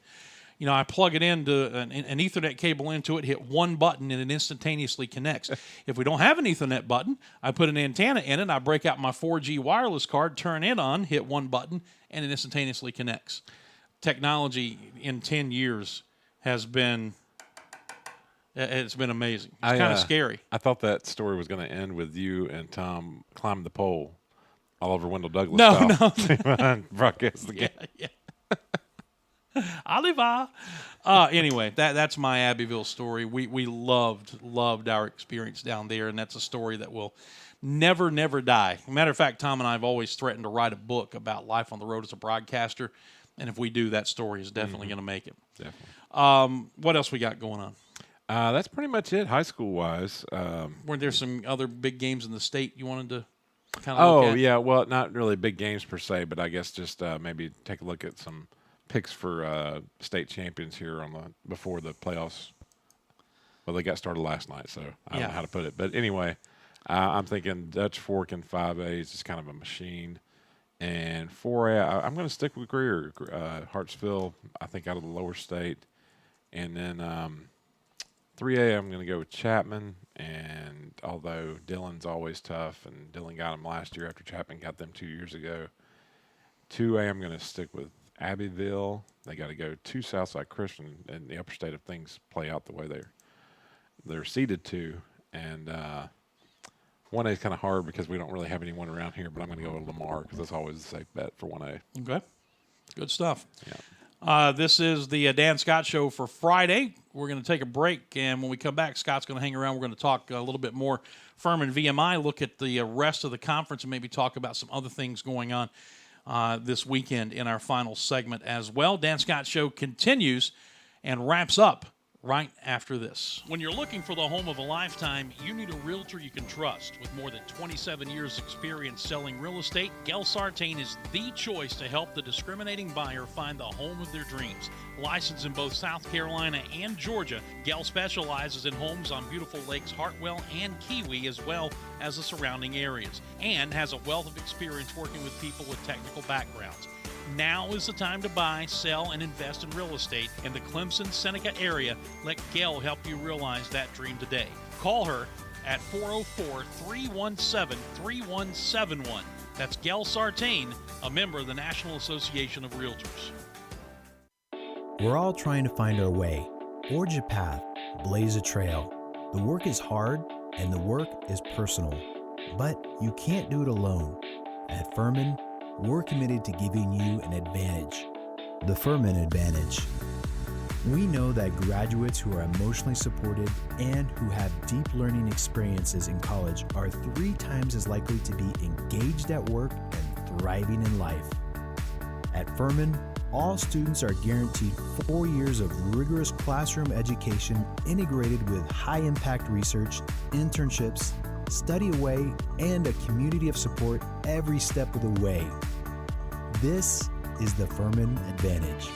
I plug it into an Ethernet cable into it, hit one button, and it instantaneously connects. If we don't have an Ethernet button, I put an antenna in it. I break out my 4G wireless card, turn it on, hit one button, and it instantaneously connects. Technology in 10 years has been It's been amazing. It's kind of scary. I thought that story was going to end with you and Tom climbing the pole all over Wendell Douglas. No. Broadcast the game. Yeah. Oliver. Anyway, that's my Abbeville story. We loved our experience down there, and that's a story that will never die. Matter of fact, Tom and I have always threatened to write a book about life on the road as a broadcaster, and if we do, that story is definitely going to make it. Definitely. What else we got going on? That's pretty much it, high school-wise. Were there some other big games in the state you wanted to kind of look at? Yeah. Well, not really big games per se, but I guess just maybe take a look at some picks for state champions here before the playoffs. Well, they got started last night, so I don't know how to put it. But anyway, I'm thinking Dutch Fork in 5A is just kind of a machine. And 4A, I'm going to stick with Greer. Hartsville, I think, out of the lower state. And then 3A, I'm going to go with Chapman. And although Dillon's always tough, and Dillon got them last year after Chapman got them 2 years ago. 2A, I'm going to stick with Abbeville. They got to go to Southside Christian, and the upper state of things play out the way they're seeded to. And 1A is kind of hard because we don't really have anyone around here, but I'm going to go with Lamar because that's always a safe bet for 1A. Okay. Good stuff. Yeah. This is the Dan Scott Show for Friday. We're going to take a break, and when we come back, Scott's going to hang around. We're going to talk a little bit more Furman-VMI, look at the rest of the conference, and maybe talk about some other things going on this weekend in our final segment as well. Dan Scott Show continues and wraps up right after this. When you're looking for the home of a lifetime, you need a realtor you can trust. With more than 27 years experience selling real estate, Gel Sartain is the choice to help the discriminating buyer find the home of their dreams. Licensed in both South Carolina and Georgia, Gel specializes in homes on beautiful lakes Hartwell and Kiwi, as well as the surrounding areas, and has a wealth of experience working with people with technical backgrounds. Now is the time to buy, sell, and invest in real estate in the Clemson-Seneca area. Let Gail help you realize that dream today. Call her at 404-317-3171. That's Gail Sartain, a member of the National Association of Realtors. We're all trying to find our way. Forge a path, blaze a trail. The work is hard, and the work is personal. But you can't do it alone. At Furman, we're committed to giving you an advantage. The Furman Advantage. We know that graduates who are emotionally supported and who have deep learning experiences in college are 3 times as likely to be engaged at work and thriving in life. At Furman, all students are guaranteed 4 years of rigorous classroom education integrated with high-impact research, internships, study away, and a community of support every step of the way. This is the Furman Advantage.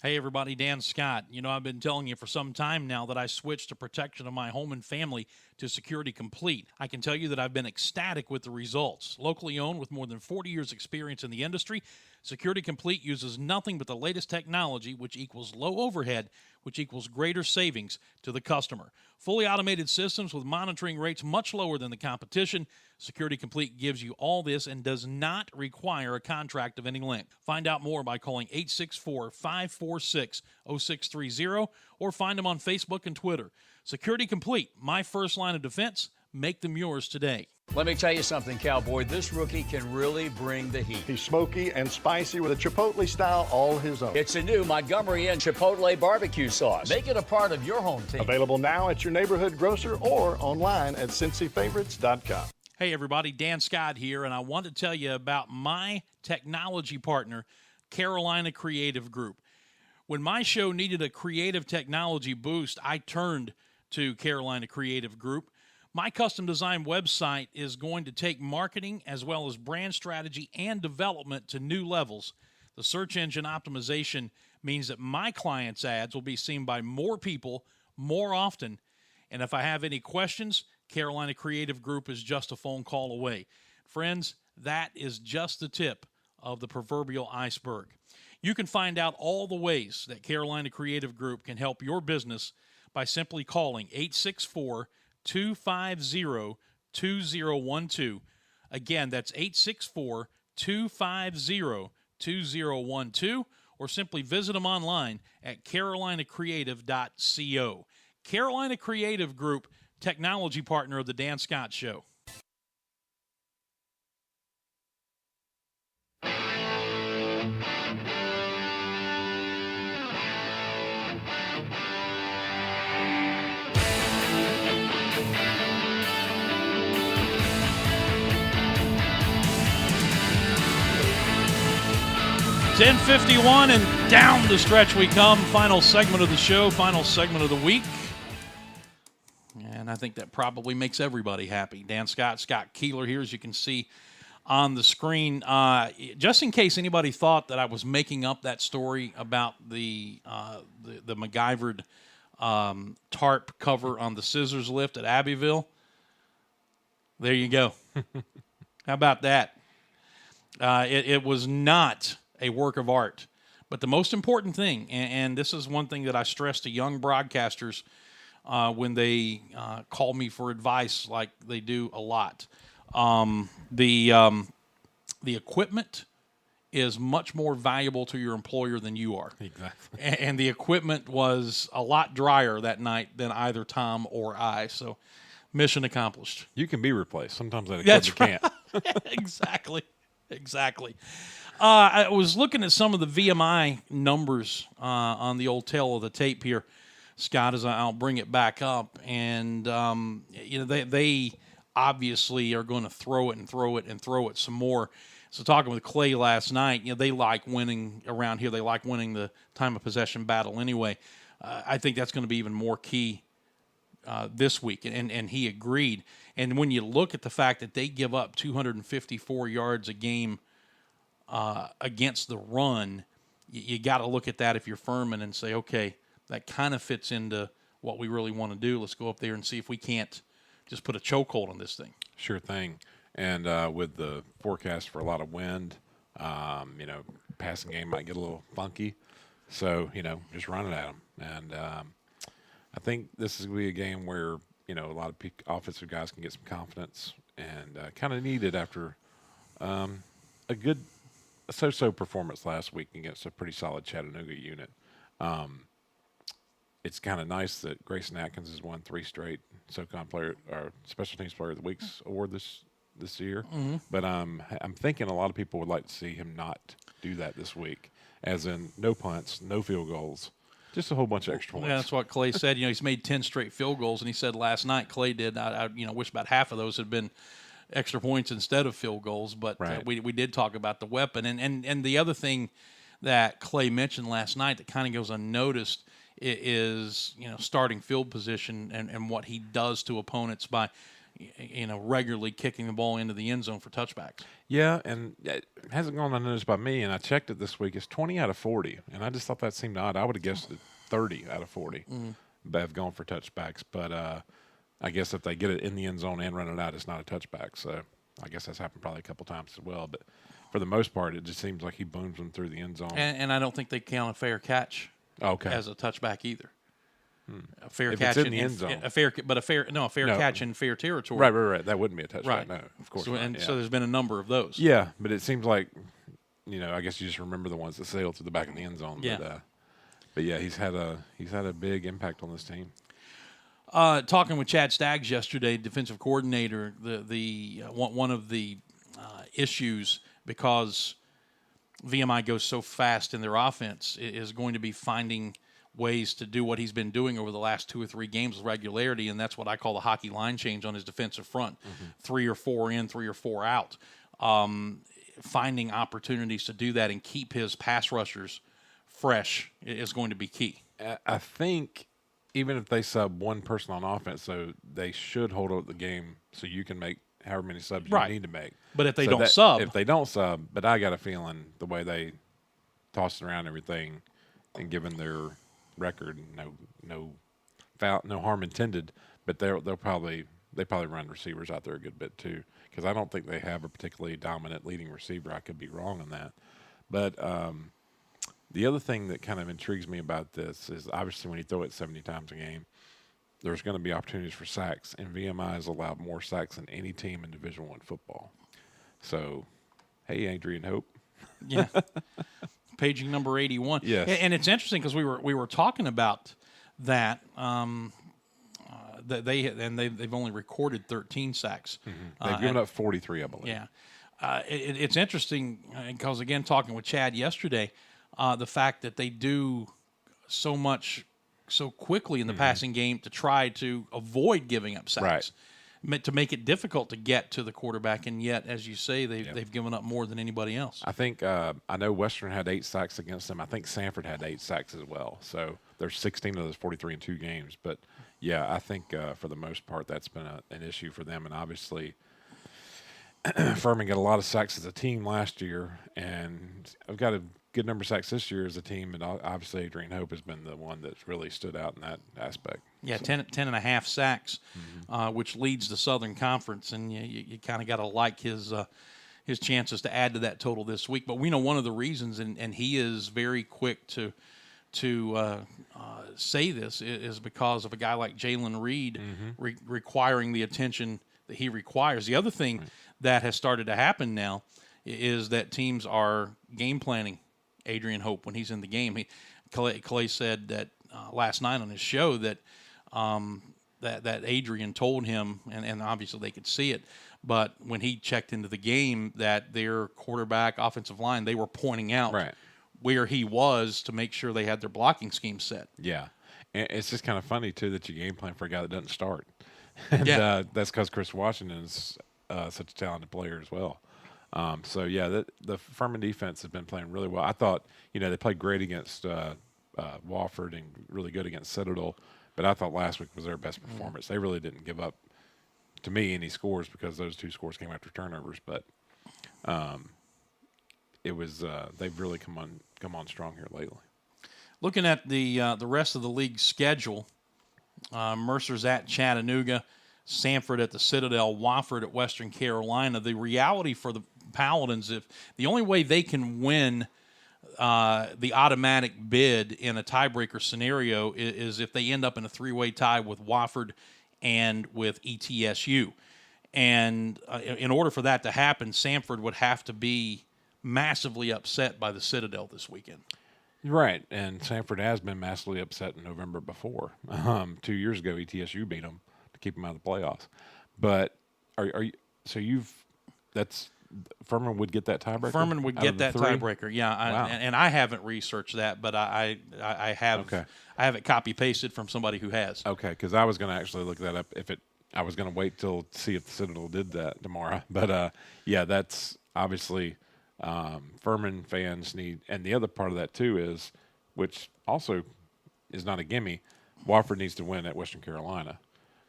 Hey everybody, Dan Scott. You know, I've been telling you for some time now that I switched to protection of my home and family to Security Complete. I can tell you that I've been ecstatic with the results. Locally owned with more than 40 years experience in the industry, Security Complete uses nothing but the latest technology, which equals low overhead, which equals greater savings to the customer. Fully automated systems with monitoring rates much lower than the competition. Security Complete gives you all this and does not require a contract of any length. Find out more by calling 864-546-0630 or find them on Facebook and Twitter. Security Complete, my first line of defense. Make them yours today. Let me tell you something, Cowboy. This rookie can really bring the heat. He's smoky and spicy with a Chipotle style all his own. It's a new Montgomery Inn Chipotle barbecue sauce. Make it a part of your home team. Available now at your neighborhood grocer or online at CincyFavorites.com. Hey everybody, Dan Scott here, and I want to tell you about my technology partner, Carolina Creative Group. When my show needed a creative technology boost, I turned to Carolina Creative Group. My custom design website is going to take marketing as well as brand strategy and development to new levels. The search engine optimization means that my clients' ads will be seen by more people more often. And if I have any questions, Carolina Creative Group is just a phone call away. Friends, that is just the tip of the proverbial iceberg. You can find out all the ways that Carolina Creative Group can help your business by simply calling 864-250-2012. Again, that's 864-250-2012, or simply visit them online at carolinacreative.co. Carolina Creative Group, technology partner of the Dan Scott Show. .51 and down the stretch we come. Final segment of the show, final segment of the week. And I think that probably makes everybody happy. Dan Scott, Scott Keeler here, as you can see on the screen. Just in case anybody thought that I was making up that story about the MacGyvered tarp cover on the scissors lift at Abbeville, there you go. How about that? It was not a work of art. But the most important thing, and this is one thing that I stress to young broadcasters when they call me for advice, like they do a lot, the equipment is much more valuable to your employer than you are. Exactly. And the equipment was a lot drier that night than either Tom or I. So mission accomplished. You can be replaced. Sometimes that That's equipment right. can't. Exactly. I was looking at some of the VMI numbers on the old tail of the tape here, Scott, as I'll bring it back up. And, they obviously are going to throw it and throw it and throw it some more. So talking with Clay last night, they like winning around here. They like winning the time of possession battle anyway. I think that's going to be even more key this week, and he agreed. And when you look at the fact that they give up 254 yards a game against the run, you got to look at that if you're Furman and say, okay, that kind of fits into what we really want to do. Let's go up there and see if we can't just put a chokehold on this thing. Sure thing. And with the forecast for a lot of wind, passing game might get a little funky. So, just run it at them. And I think this is going to be a game where, a lot of offensive guys can get some confidence and kind of needed after a good so-so performance last week against a pretty solid Chattanooga unit. It's kind of nice that Grayson Atkins has won 3 straight SoCon Player or Special Teams Player of the Week's award this year. Mm-hmm. But I'm thinking a lot of people would like to see him not do that this week, as in no punts, no field goals, just a whole bunch of extra points. Yeah, that's what Clay said. He's made 10 straight field goals, and he said last night Clay did. I wish about half of those had been extra points instead of field goals. But right. We did talk about the weapon, and the other thing that Clay mentioned last night that kind of goes unnoticed is starting field position and what he does to opponents by regularly kicking the ball into the end zone for touchbacks. Yeah, and it hasn't gone unnoticed by me, and I checked it this week. It's 20 out of 40, and I just thought that seemed odd. I would have guessed it 30 out of 40 have gone for touchbacks, but I guess if they get it in the end zone and run it out, it's not a touchback. So I guess that's happened probably a couple times as well. But for the most part, it just seems like he booms them through the end zone. And I don't think they count a fair catch as a touchback either. A fair if catch it's in the end zone. A fair catch in fair territory. Right. That wouldn't be a touchback. Right. No, of course. So, not. So there's been a number of those. Yeah, but it seems like, I guess you just remember the ones that sailed through the back of the end zone. Yeah. But yeah, he's had a big impact on this team. Talking with Chad Staggs yesterday, defensive coordinator, the one of the issues, because VMI goes so fast in their offense, is going to be finding ways to do what he's been doing over the last 2 or 3 games with regularity, and that's what I call the hockey line change on his defensive front. 3 or 4 in, 3 or 4 out. Finding opportunities to do that and keep his pass rushers fresh is going to be key. I think even if they sub one person on offense, so they should hold up the game so you can make however many subs you need to make. But if they don't sub. If they don't sub, but I got a feeling the way they toss around everything and given their record, no foul, no harm intended, but they'll probably run receivers out there a good bit too, because I don't think they have a particularly dominant leading receiver. I could be wrong on that. But the other thing that kind of intrigues me about this is obviously when you throw it 70 times a game, there's going to be opportunities for sacks, and VMI has allowed more sacks than any team in Division I football. So, hey, Adrian Hope. Yeah. paging number 81. Yes. And it's interesting because we were talking about that. They've only recorded 13 sacks. Mm-hmm. They've given up 43, I believe. Yeah. It's interesting because, again, talking with Chad yesterday, the fact that they do so much so quickly in the passing game to try to avoid giving up sacks, to make it difficult to get to the quarterback, and yet, as you say, they've given up more than anybody else. I think I know Western had 8 sacks against them. I think Sanford had 8 sacks as well. So there's 16 of those 43 in 2 games. But, yeah, I think for the most part that's been an issue for them. And obviously Furman got a lot of sacks as a team last year, and I've got a good number of sacks this year as a team, and obviously Adrian Hope has been the one that's really stood out in that aspect. Yeah, 10 and a half sacks, which leads the Southern Conference, and you kind of got to like his chances to add to that total this week. But we know one of the reasons, and he is very quick to say this, is because of a guy like Jalen Reed requiring the attention that he requires. The other thing that has started to happen now is that teams are game planning Adrian Hope when he's in the game. Clay said that last night on his show that that Adrian told him, and obviously they could see it, but when he checked into the game, that their quarterback, offensive line, they were pointing out where he was to make sure they had their blocking scheme set. Yeah. And it's just kind of funny, too, that you game plan for a guy that doesn't start. And that's because Chris Washington is such a talented player as well. So, yeah, the Furman defense has been playing really well. I thought, they played great against Wofford and really good against Citadel, but I thought last week was their best performance. They really didn't give up, to me, any scores because those 2 scores came after turnovers. But it was they've really come on strong here lately. Looking at the rest of the league's schedule, Mercer's at Chattanooga, Sanford at the Citadel, Wofford at Western Carolina. The reality for the Paladins, if the only way they can win the automatic bid in a tiebreaker scenario is if they end up in a 3-way tie with Wofford and with ETSU. And in order for that to happen, Sanford would have to be massively upset by the Citadel this weekend. Right, and Sanford has been massively upset in November before. 2 years ago, ETSU beat them to keep them out of the playoffs. But Furman would get that tiebreaker? Furman would get that 3? tiebreaker, yeah. Wow. And I haven't researched that, but I have. Okay. I have it copy pasted from somebody who has. Okay, because I was going to actually look that up. I was going to wait till see if the Citadel did that tomorrow. But yeah, that's obviously Furman fans need. And the other part of that too is, which also is not a gimme, Wofford needs to win at Western Carolina,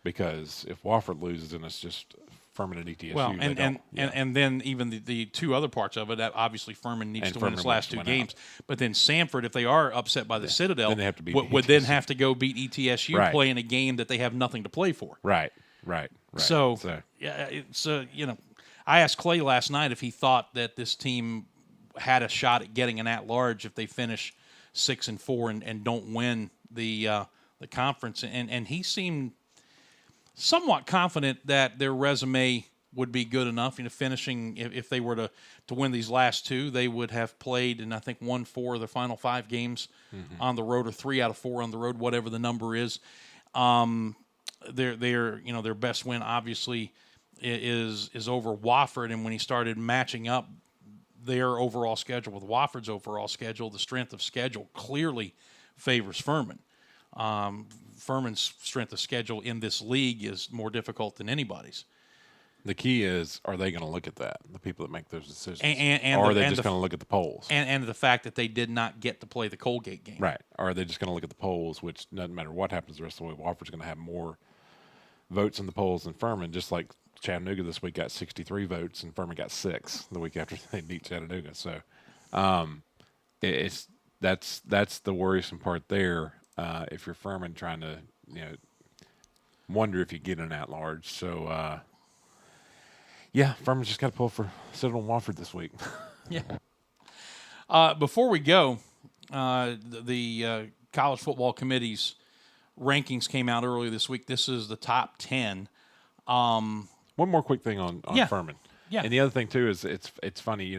because if Wofford loses, then it's just Furman and ETSU. Well, and then even the 2 other parts of it, that obviously Furman needs to win its last 2 games. But then Sanford, if they are upset by the Citadel, then they have to beat would then have to go beat ETSU, play in a game that they have nothing to play for. Right. So yeah, I asked Clay last night if he thought that this team had a shot at getting an at-large if they finish 6-4 and don't win the conference, and he seemed somewhat confident that their resume would be good enough. Finishing, if they were to win these last 2, they would have played and I think won 4 of their final 5 games on the road, or 3 out of 4 on the road, whatever the number is. Their best win obviously is over Wofford, and when he started matching up their overall schedule with Wofford's overall schedule, the strength of schedule clearly favors Furman. Furman's strength of schedule in this league is more difficult than anybody's. The key is, are they going to look at that, the people that make those decisions? Or are they just going to look at the polls? And the fact that they did not get to play the Colgate game. Right. Or are they just going to look at the polls, which doesn't matter what happens the rest of the way. Wofford's going to have more votes in the polls than Furman, just like Chattanooga this week got 63 votes and Furman got 6 the week after they beat Chattanooga. So that's the worrisome part there. If you're Furman, trying to wonder if you get an at-large. So yeah, Furman's just got to pull for Citadel and Wofford this week. Yeah. Before we go, the College Football Committee's rankings came out earlier this week. This is the top 10. One more quick thing on Furman. Yeah. And the other thing too is it's funny,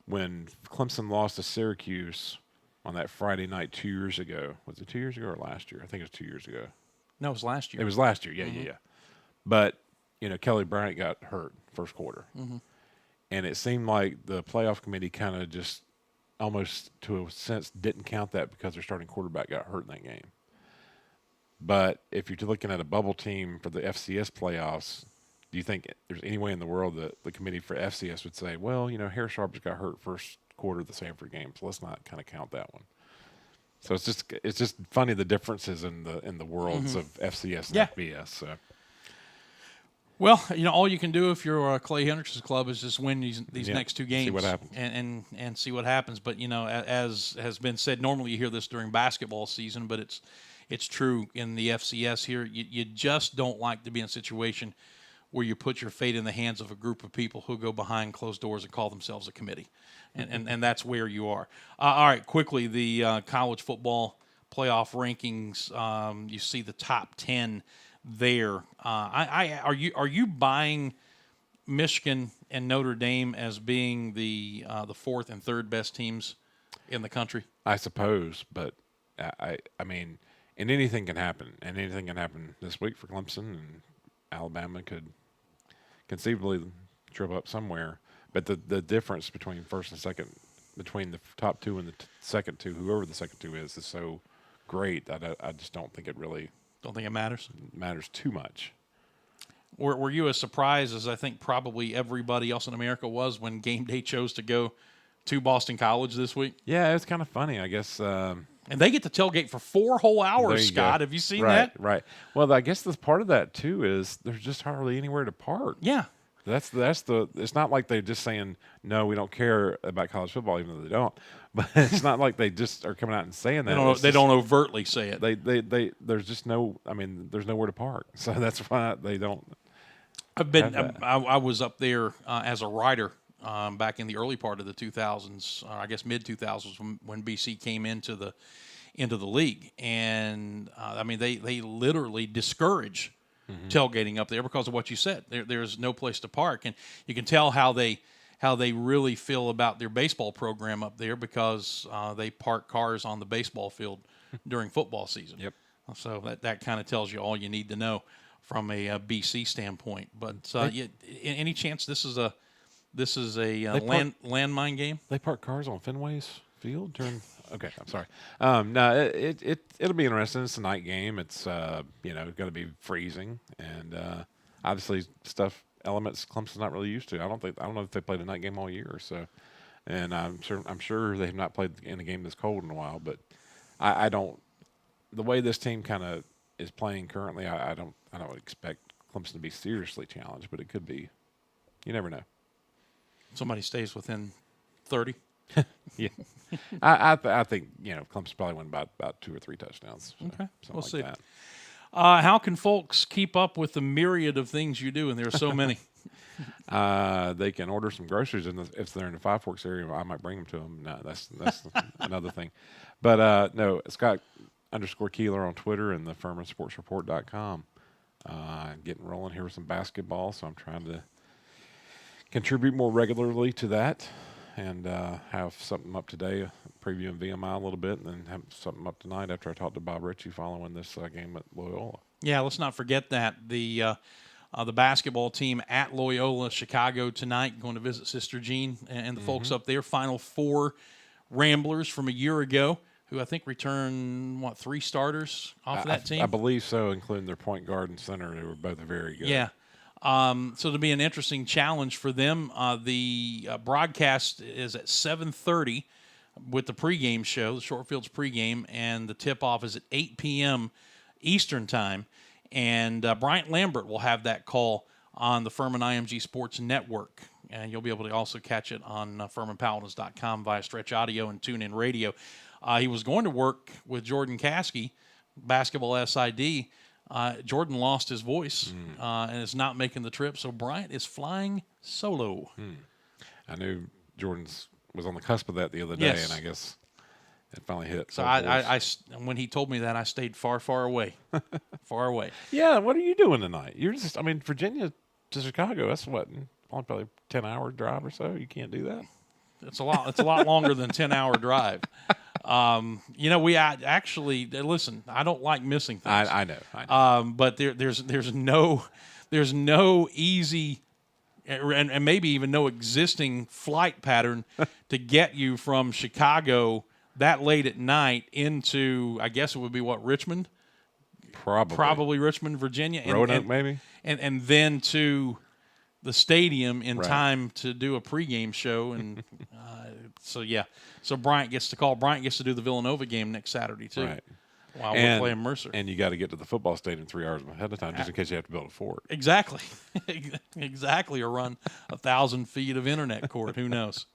when Clemson lost to Syracuse on that Friday night 2 years ago. Was it 2 years ago or last year? I think it was 2 years ago. No, it was last year. It was last year. Yeah. But, Kelly Bryant got hurt first quarter. And it seemed like the playoff committee kind of just almost to a sense didn't count that because their starting quarterback got hurt in that game. But if you're looking at a bubble team for the FCS playoffs, do you think there's any way in the world that the committee for FCS would say, well, Harris Sharp got hurt first quarter of the Sanford game, so let's not kind of count that one? So it's just funny the differences in the worlds of FCS and FBS. So. Well, all you can do if you're Clay Hendrickson's club is just win these next two games. See what happens. And see what happens. But, as has been said, normally you hear this during basketball season, but it's true in the FCS here. You just don't like to be in a situation where you put your fate in the hands of a group of people who go behind closed doors and call themselves a committee. And that's where you are. All right, quickly, the college football playoff rankings, you see the top 10 there. Are you buying Michigan and Notre Dame as being the fourth and third best teams in the country? I suppose, but I mean, and anything can happen, and anything can happen this week for Clemson, and Alabama could conceivably trip up somewhere. But the difference between first and second, between the top two and the second two, whoever the second two is so great that I just don't think it really. Don't think it matters? Matters too much. Were you as surprised as I think probably everybody else in America was when Game Day chose to go to Boston College this week? Yeah, it's kind of funny, I guess. And they get to tailgate for 4 whole hours, Scott. Go. Have you seen that? Right. Well, I guess the part of that, too, is there's just hardly anywhere to park. Yeah. It's not like they're just saying, no, we don't care about college football, even though they don't. But it's not like they just are coming out and saying that. They don't overtly say it. There's just there's nowhere to park. So that's why they don't. I was up there as a writer back in the early part of the 2000s, I guess mid 2000s when BC came into the league. And they literally discourage tailgating up there because of what you said. There's no place to park, and you can tell how they really feel about their baseball program up there because they park cars on the baseball field during football season. Yep. So that kind of tells you all you need to know from a BC standpoint. But any chance this is a landmine game? They park cars on Fenway's field during. Okay, I'm sorry. No, it'll be interesting. It's a night game. It's going to be freezing, and obviously elements Clemson's not really used to. I don't know if they played a night game all year or so, and I'm sure they have not played in a game this cold in a while. But I don't. The way this team kind of is playing currently, I don't expect Clemson to be seriously challenged, but it could be. You never know. Somebody stays within 30. Yeah, I think Clemson probably won about 2 or 3 touchdowns. So okay, we'll like see. That. How can folks keep up with the myriad of things you do? And there are so many. They can order some groceries, and if they're in the Five Forks area, I might bring them to them. No, that's another thing. But no, Scott_Keeler on Twitter and the FurmanSportsReport.com. Getting rolling here with some basketball, so I'm trying to contribute more regularly to that. And have something up today, previewing VMI a little bit, and then have something up tonight after I talked to Bob Ritchie following this game at Loyola. Yeah, let's not forget that. The basketball team at Loyola Chicago tonight, going to visit Sister Jean and the folks up there. Final 4 Ramblers from a year ago, who I think returned, 3 starters off of that team? I believe so, including their point guard and center. They were both very good. Yeah. So it'll be an interesting challenge for them. The broadcast is at 7:30 with the pregame show, the Shortfields pregame, and the tip-off is at 8 p.m. Eastern time. And Bryant Lambert will have that call on the Furman IMG Sports Network. And you'll be able to also catch it on FurmanPaladins.com via Stretch Audio and TuneIn Radio. He was going to work with Jordan Caskey, basketball SID. Jordan lost his voice and is not making the trip, so Bryant is flying solo. I knew Jordan was on the cusp of that the other day, and I guess it finally hit. So when he told me that, I stayed far, far away. Far away. Yeah, what are you doing tonight? You're just, Virginia to Chicago, that's what, only probably 10-hour drive or so? You can't do that? It's a lot longer than 10-hour drive. We actually listen. I don't like missing things. I know. But there's no easy and maybe even no existing flight pattern to get you from Chicago that late at night into, I guess it would be Richmond? Probably Richmond, Virginia. Roanoke, maybe? And then to the stadium in time to do a pregame show. And so Bryant gets to call. Bryant gets to do the Villanova game next Saturday, too. Right. While we're playing Mercer. And you got to get to the football stadium 3 hours ahead of time just in case you have to build a fort. Exactly. Exactly. Or run 1,000 feet of internet cord. Who knows?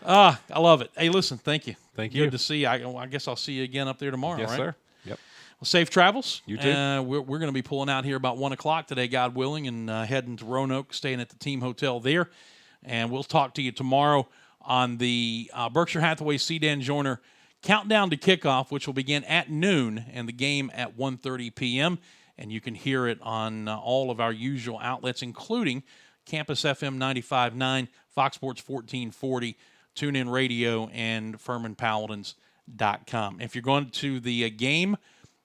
I love it. Hey, listen, thank you. Thank you. Good to see you. I guess I'll see you again up there tomorrow, yes, right? Sir. Yep. Well, safe travels. You too. We're going to be pulling out here about 1 o'clock today, God willing, and heading to Roanoke, staying at the team hotel there. And we'll talk to you tomorrow on the Berkshire Hathaway Sedan Joiner countdown to kickoff, which will begin at noon, and the game at 1:30 p.m. And you can hear it on all of our usual outlets, including Campus FM 95.9, Fox Sports 1440, TuneIn Radio, and FurmanPaladins.com. If you're going to the game,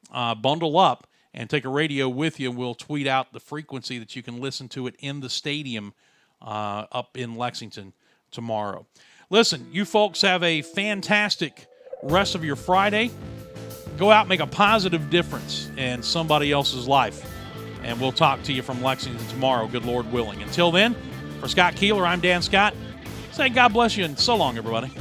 bundle up and take a radio with you, and we'll tweet out the frequency that you can listen to it in the stadium up in Lexington tomorrow. Listen, you folks have a fantastic rest of your Friday. Go out and make a positive difference in somebody else's life. And we'll talk to you from Lexington tomorrow, good Lord willing. Until then, for Scott Keeler, I'm Dan Scott. Saying God bless you and so long, everybody.